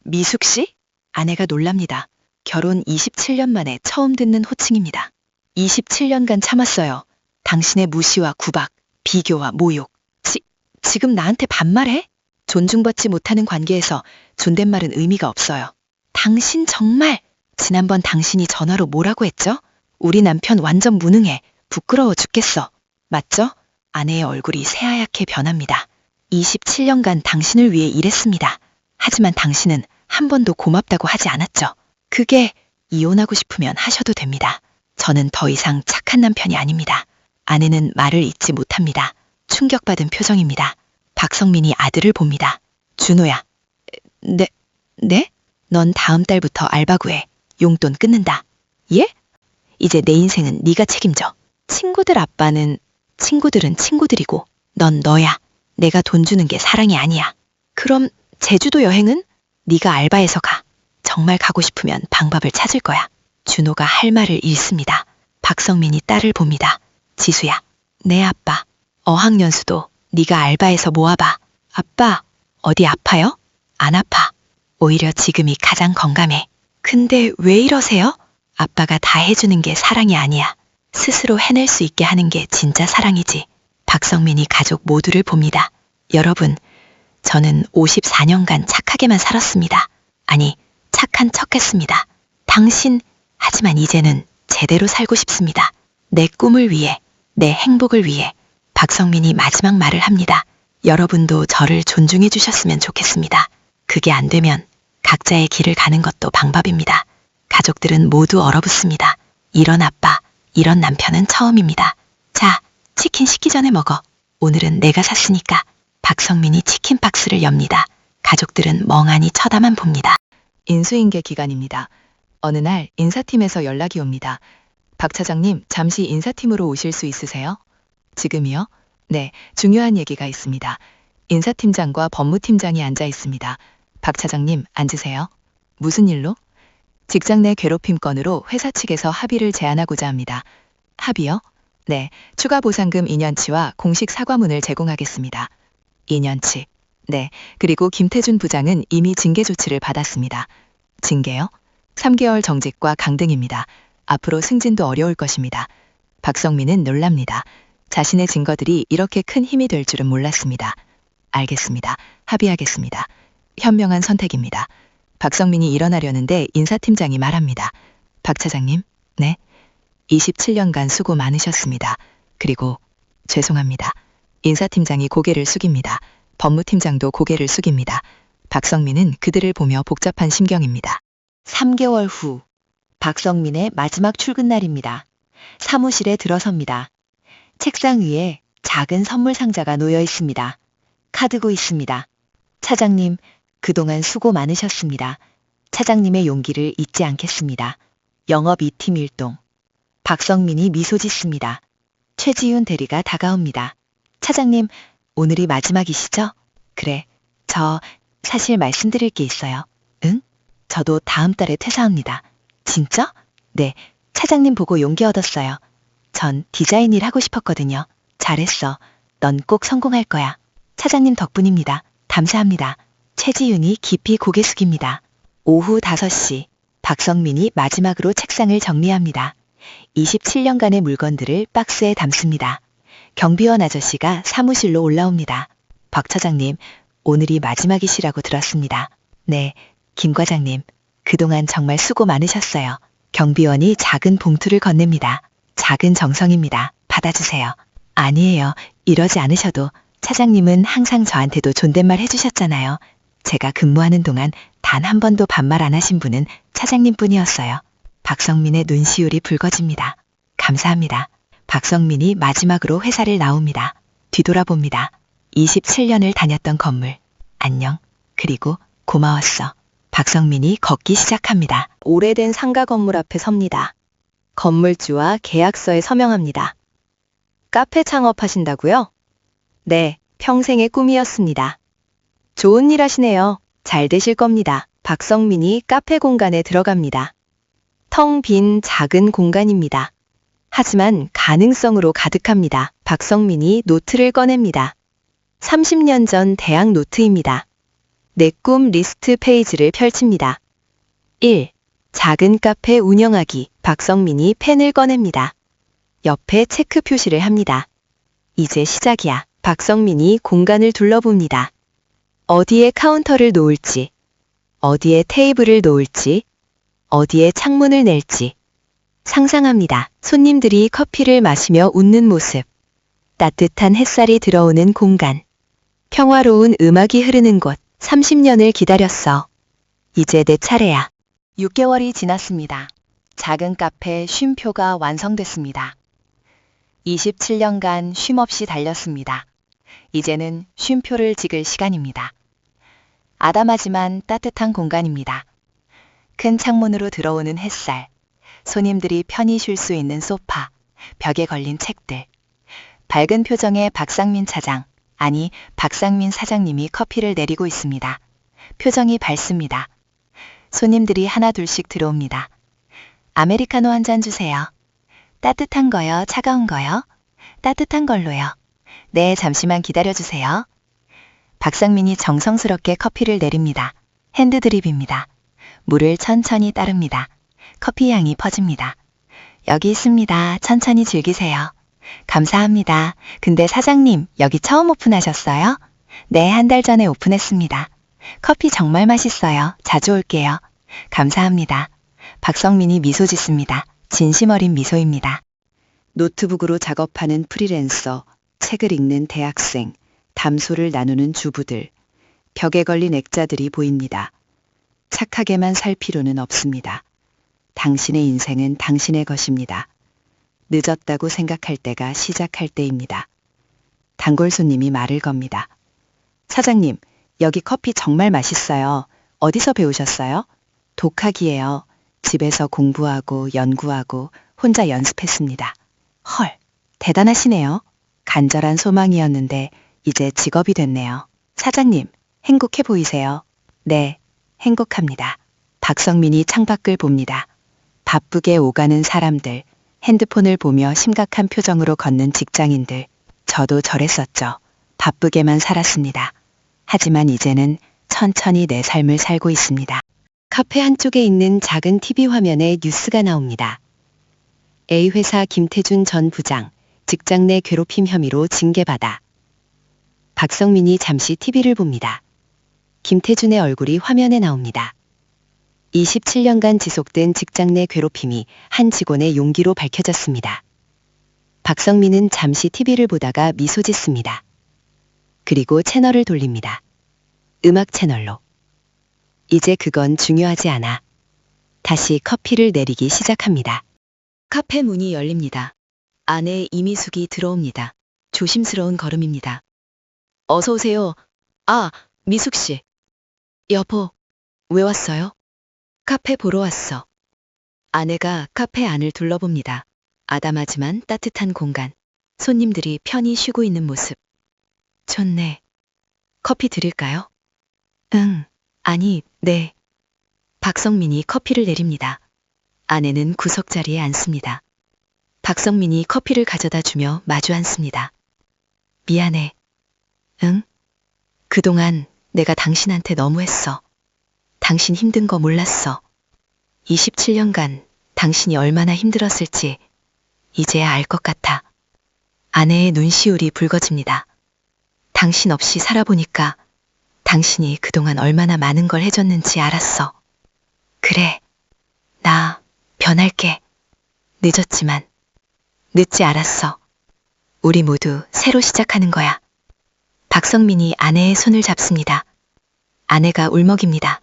미숙 씨? 아내가 놀랍니다. 결혼 27년 만에 처음 듣는 호칭입니다. 27년간 참았어요. 당신의 무시와 구박, 비교와 모욕. 지금 나한테 반말해? 존중받지 못하는 관계에서 존댓말은 의미가 없어요. 당신 정말 지난번 당신이 전화로 뭐라고 했죠? 우리 남편 완전 무능해. 부끄러워 죽겠어. 맞죠? 아내의 얼굴이 새하얗게 변합니다. 27년간 당신을 위해 일했습니다. 하지만 당신은 한 번도 고맙다고 하지 않았죠. 그게 이혼하고 싶으면 하셔도 됩니다. 저는 더 이상 착한 남편이 아닙니다. 아내는 말을 잇지 못합니다. 충격받은 표정입니다. 박성민이 아들을 봅니다. 준호야. 네? 넌 다음 달부터 알바 구해. 용돈 끊는다. 예? 이제 내 인생은 네가 책임져. 친구들 아빠는 친구들은 친구들이고 넌 너야. 내가 돈 주는 게 사랑이 아니야. 그럼 제주도 여행은? 네가 알바해서 가. 정말 가고 싶으면 방법을 찾을 거야. 준호가 할 말을 잃습니다. 박성민이 딸을 봅니다. 지수야. 네 아빠. 어학연수도 네가 알바해서 모아봐. 아빠, 어디 아파요? 안 아파. 오히려 지금이 가장 건강해. 근데 왜 이러세요? 아빠가 다 해주는 게 사랑이 아니야. 스스로 해낼 수 있게 하는 게 진짜 사랑이지. 박성민이 가족 모두를 봅니다. 여러분, 저는 54년간 착하게만 살았습니다. 아니, 착한 척했습니다. 하지만 이제는 제대로 살고 싶습니다. 내 꿈을 위해, 내 행복을 위해 박성민이 마지막 말을 합니다. 여러분도 저를 존중해 주셨으면 좋겠습니다. 그게 안 되면 각자의 길을 가는 것도 방법입니다. 가족들은 모두 얼어붙습니다. 이런 아빠, 이런 남편은 처음입니다. 자, 치킨 식기 전에 먹어. 오늘은 내가 샀으니까. 박성민이 치킨 박스를 엽니다. 가족들은 멍하니 쳐다만 봅니다. 인수인계 기간입니다. 어느 날 인사팀에서 연락이 옵니다. 박 차장님, 잠시 인사팀으로 오실 수 있으세요? 지금이요? 네, 중요한 얘기가 있습니다. 인사팀장과 법무팀장이 앉아 있습니다. 박 차장님, 앉으세요. 무슨 일로? 직장 내 괴롭힘 건으로 회사 측에서 합의를 제안하고자 합니다. 합의요? 네, 추가 보상금 2년치와 공식 사과문을 제공하겠습니다. 2년치. 네, 그리고 김태준 부장은 이미 징계 조치를 받았습니다. 징계요? 3개월 정직과 강등입니다. 앞으로 승진도 어려울 것입니다. 박성민은 놀랍니다. 자신의 증거들이 이렇게 큰 힘이 될 줄은 몰랐습니다. 알겠습니다. 합의하겠습니다. 현명한 선택입니다. 박성민이 일어나려는데 인사팀장이 말합니다. 박 차장님, 네. 27년간 수고 많으셨습니다. 그리고 죄송합니다. 인사팀장이 고개를 숙입니다. 법무팀장도 고개를 숙입니다. 박성민은 그들을 보며 복잡한 심경입니다. 3개월 후, 박성민의 마지막 출근 날입니다. 사무실에 들어섭니다. 책상 위에 작은 선물 상자가 놓여 있습니다. 카드고 있습니다. 차장님, 그동안 수고 많으셨습니다. 차장님의 용기를 잊지 않겠습니다. 영업 2팀 일동. 박성민이 미소 짓습니다. 최지윤 대리가 다가옵니다. 차장님, 오늘이 마지막이시죠? 그래, 저 사실 말씀드릴 게 있어요. 응? 저도 다음 달에 퇴사합니다. 진짜? 네, 차장님 보고 용기 얻었어요. 전 디자인 일 하고 싶었거든요. 잘했어. 넌 꼭 성공할 거야. 차장님 덕분입니다. 감사합니다. 최지윤이 깊이 고개 숙입니다. 오후 5시, 박성민이 마지막으로 책상을 정리합니다. 27년간의 물건들을 박스에 담습니다. 경비원 아저씨가 사무실로 올라옵니다. 박 차장님, 오늘이 마지막이시라고 들었습니다. 네, 김 과장님, 그동안 정말 수고 많으셨어요. 경비원이 작은 봉투를 건넵니다. 작은 정성입니다. 받아주세요. 아니에요. 이러지 않으셔도 차장님은 항상 저한테도 존댓말 해주셨잖아요. 제가 근무하는 동안 단 한 번도 반말 안 하신 분은 차장님뿐이었어요. 박성민의 눈시울이 붉어집니다. 감사합니다. 박성민이 마지막으로 회사를 나옵니다. 뒤돌아봅니다. 27년을 다녔던 건물. 안녕. 그리고 고마웠어. 박성민이 걷기 시작합니다. 오래된 상가 건물 앞에 섭니다. 건물주와 계약서에 서명합니다. 카페 창업하신다고요? 네, 평생의 꿈이었습니다. 좋은 일 하시네요. 잘 되실 겁니다. 박성민이 카페 공간에 들어갑니다. 텅 빈 작은 공간입니다. 하지만 가능성으로 가득합니다. 박성민이 노트를 꺼냅니다. 30년 전 대학 노트입니다. 내 꿈 리스트 페이지를 펼칩니다. 1. 작은 카페 운영하기. 박성민이 펜을 꺼냅니다. 옆에 체크 표시를 합니다. 이제 시작이야. 박성민이 공간을 둘러봅니다. 어디에 카운터를 놓을지, 어디에 테이블을 놓을지, 어디에 창문을 낼지 상상합니다. 손님들이 커피를 마시며 웃는 모습, 따뜻한 햇살이 들어오는 공간, 평화로운 음악이 흐르는 곳. 30년을 기다렸어. 이제 내 차례야. 6개월이 지났습니다. 작은 카페 쉼표가 완성됐습니다. 27년간 쉼없이 달렸습니다. 이제는 쉼표를 찍을 시간입니다. 아담하지만 따뜻한 공간입니다. 큰 창문으로 들어오는 햇살, 손님들이 편히 쉴 수 있는 소파, 벽에 걸린 책들, 밝은 표정의 박상민 차장, 아니 박상민 사장님이 커피를 내리고 있습니다. 표정이 밝습니다. 손님들이 하나 둘씩 들어옵니다. 아메리카노 한 잔 주세요. 따뜻한 거요, 차가운 거요? 따뜻한 걸로요. 네, 잠시만 기다려주세요. 박상민이 정성스럽게 커피를 내립니다. 핸드드립입니다. 물을 천천히 따릅니다. 커피 향이 퍼집니다. 여기 있습니다. 천천히 즐기세요. 감사합니다. 근데 사장님, 여기 처음 오픈하셨어요? 네, 한 달 전에 오픈했습니다. 커피 정말 맛있어요. 자주 올게요. 감사합니다. 박성민이 미소 짓습니다. 진심 어린 미소입니다. 노트북으로 작업하는 프리랜서, 책을 읽는 대학생, 담소를 나누는 주부들, 벽에 걸린 액자들이 보입니다. 착하게만 살 필요는 없습니다. 당신의 인생은 당신의 것입니다. 늦었다고 생각할 때가 시작할 때입니다. 단골 손님이 말을 겁니다. 사장님, 여기 커피 정말 맛있어요. 어디서 배우셨어요? 독학이에요. 집에서 공부하고 연구하고 혼자 연습했습니다. 헐, 대단하시네요. 간절한 소망이었는데 이제 직업이 됐네요. 사장님, 행복해 보이세요? 네, 행복합니다. 박성민이 창밖을 봅니다. 바쁘게 오가는 사람들, 핸드폰을 보며 심각한 표정으로 걷는 직장인들, 저도 저랬었죠. 바쁘게만 살았습니다. 하지만 이제는 천천히 내 삶을 살고 있습니다. 카페 한쪽에 있는 작은 TV 화면에 뉴스가 나옵니다. A회사 김태준 전 부장, 직장 내 괴롭힘 혐의로 징계받아. 박성민이 잠시 TV를 봅니다. 김태준의 얼굴이 화면에 나옵니다. 27년간 지속된 직장 내 괴롭힘이 한 직원의 용기로 밝혀졌습니다. 박성민은 잠시 TV를 보다가 미소 짓습니다. 그리고 채널을 돌립니다. 음악 채널로. 이제 그건 중요하지 않아. 다시 커피를 내리기 시작합니다. 카페 문이 열립니다. 안에 이미숙이 들어옵니다. 조심스러운 걸음입니다. 어서 오세요. 아, 미숙 씨. 여보, 왜 왔어요? 카페 보러 왔어. 아내가 카페 안을 둘러봅니다. 아담하지만 따뜻한 공간. 손님들이 편히 쉬고 있는 모습. 좋네. 커피 드릴까요? 응. 아니, 네. 박성민이 커피를 내립니다. 아내는 구석자리에 앉습니다. 박성민이 커피를 가져다 주며 마주 앉습니다. 미안해. 응? 그동안 내가 당신한테 너무했어. 당신 힘든 거 몰랐어. 27년간 당신이 얼마나 힘들었을지 이제야 알 것 같아. 아내의 눈시울이 붉어집니다. 당신 없이 살아보니까 당신이 그동안 얼마나 많은 걸 해줬는지 알았어. 그래, 나 변할게. 늦었지만 늦지 않았어. 우리 모두 새로 시작하는 거야. 박성민이 아내의 손을 잡습니다. 아내가 울먹입니다.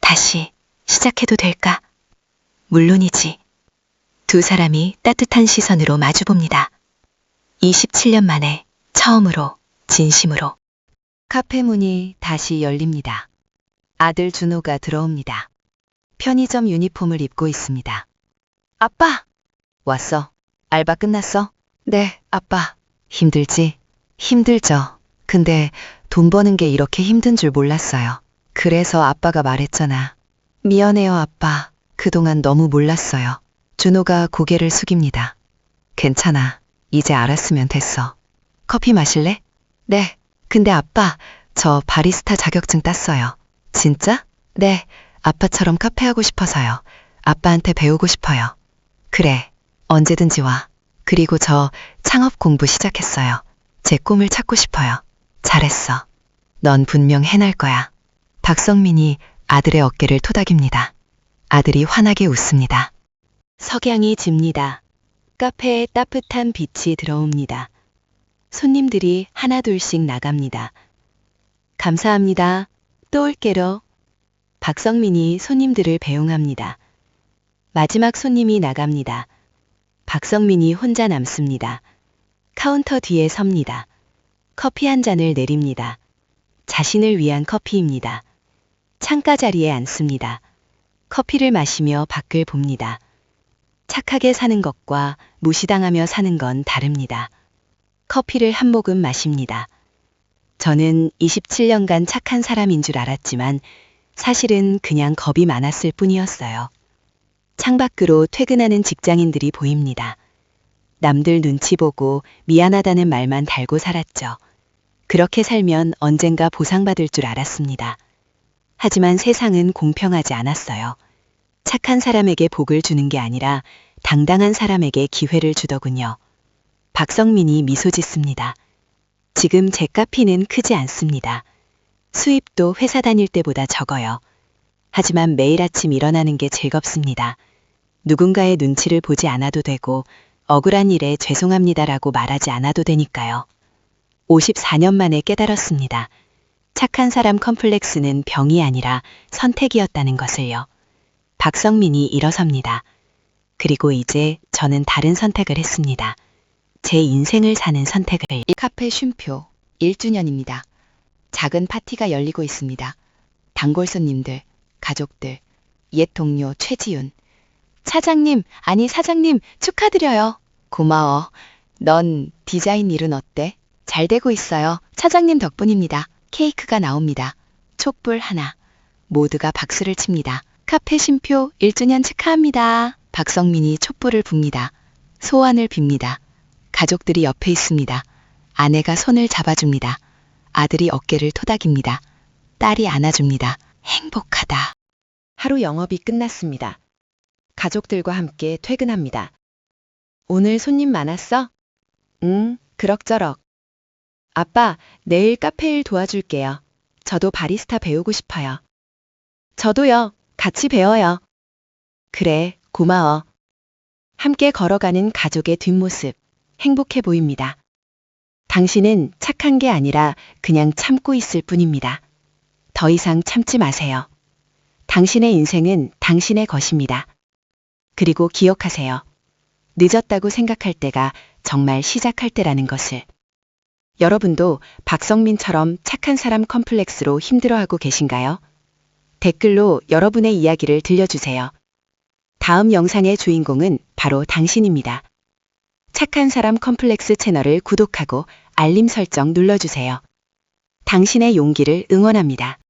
다시 시작해도 될까? 물론이지. 두 사람이 따뜻한 시선으로 마주봅니다. 27년 만에 처음으로 진심으로. 카페 문이 다시 열립니다. 아들 준호가 들어옵니다. 편의점 유니폼을 입고 있습니다. 아빠! 왔어. 알바 끝났어? 네, 아빠. 힘들지? 힘들죠. 근데 돈 버는 게 이렇게 힘든 줄 몰랐어요. 그래서 아빠가 말했잖아. 미안해요, 아빠. 그동안 너무 몰랐어요. 준호가 고개를 숙입니다. 괜찮아. 이제 알았으면 됐어. 커피 마실래? 네. 근데 아빠, 저 바리스타 자격증 땄어요. 진짜? 네. 아빠처럼 카페 하고 싶어서요. 아빠한테 배우고 싶어요. 그래. 언제든지 와. 그리고 저 창업 공부 시작했어요. 제 꿈을 찾고 싶어요. 잘했어. 넌 분명 해낼 거야. 박성민이 아들의 어깨를 토닥입니다. 아들이 환하게 웃습니다. 석양이 집니다. 카페에 따뜻한 빛이 들어옵니다. 손님들이 하나둘씩 나갑니다. 감사합니다. 또 올게로. 박성민이 손님들을 배웅합니다. 마지막 손님이 나갑니다. 박성민이 혼자 남습니다. 카운터 뒤에 섭니다. 커피 한 잔을 내립니다. 자신을 위한 커피입니다. 창가 자리에 앉습니다. 커피를 마시며 밖을 봅니다. 착하게 사는 것과 무시당하며 사는 건 다릅니다. 커피를 한 모금 마십니다. 저는 27년간 착한 사람인 줄 알았지만 사실은 그냥 겁이 많았을 뿐이었어요. 창밖으로 퇴근하는 직장인들이 보입니다. 남들 눈치 보고 미안하다는 말만 달고 살았죠. 그렇게 살면 언젠가 보상받을 줄 알았습니다. 하지만 세상은 공평하지 않았어요. 착한 사람에게 복을 주는 게 아니라 당당한 사람에게 기회를 주더군요. 박성민이 미소 짓습니다. 지금 제 카피는 크지 않습니다. 수입도 회사 다닐 때보다 적어요. 하지만 매일 아침 일어나는 게 즐겁습니다. 누군가의 눈치를 보지 않아도 되고 억울한 일에 죄송합니다라고 말하지 않아도 되니까요. 54년 만에 깨달았습니다. 착한 사람 컴플렉스는 병이 아니라 선택이었다는 것을요. 박성민이 일어섭니다. 그리고 이제 저는 다른 선택을 했습니다. 제 인생을 사는 선택을. 카페 쉼표 1주년입니다. 작은 파티가 열리고 있습니다. 단골 손님들, 가족들, 옛 동료 최지윤. 사장님 축하드려요. 고마워. 넌 디자인 일은 어때? 잘 되고 있어요. 사장님 덕분입니다. 케이크가 나옵니다. 촛불 하나. 모두가 박수를 칩니다. 카페 쉼표 1주년 축하합니다. 박성민이 촛불을 붑니다. 소원을 빕니다. 가족들이 옆에 있습니다. 아내가 손을 잡아줍니다. 아들이 어깨를 토닥입니다. 딸이 안아줍니다. 행복하다. 하루 영업이 끝났습니다. 가족들과 함께 퇴근합니다. 오늘 손님 많았어? 그럭저럭. 아빠, 내일 카페 일 도와줄게요. 저도 바리스타 배우고 싶어요. 저도요. 같이 배워요. 그래, 고마워. 함께 걸어가는 가족의 뒷모습, 행복해 보입니다. 당신은 착한 게 아니라 그냥 참고 있을 뿐입니다. 더 이상 참지 마세요. 당신의 인생은 당신의 것입니다. 그리고 기억하세요. 늦었다고 생각할 때가 정말 시작할 때라는 것을. 여러분도 박성민처럼 착한 사람 컴플렉스로 힘들어하고 계신가요? 댓글로 여러분의 이야기를 들려주세요. 다음 영상의 주인공은 바로 당신입니다. 착한 사람 컴플렉스 채널을 구독하고 알림 설정 눌러주세요. 당신의 용기를 응원합니다.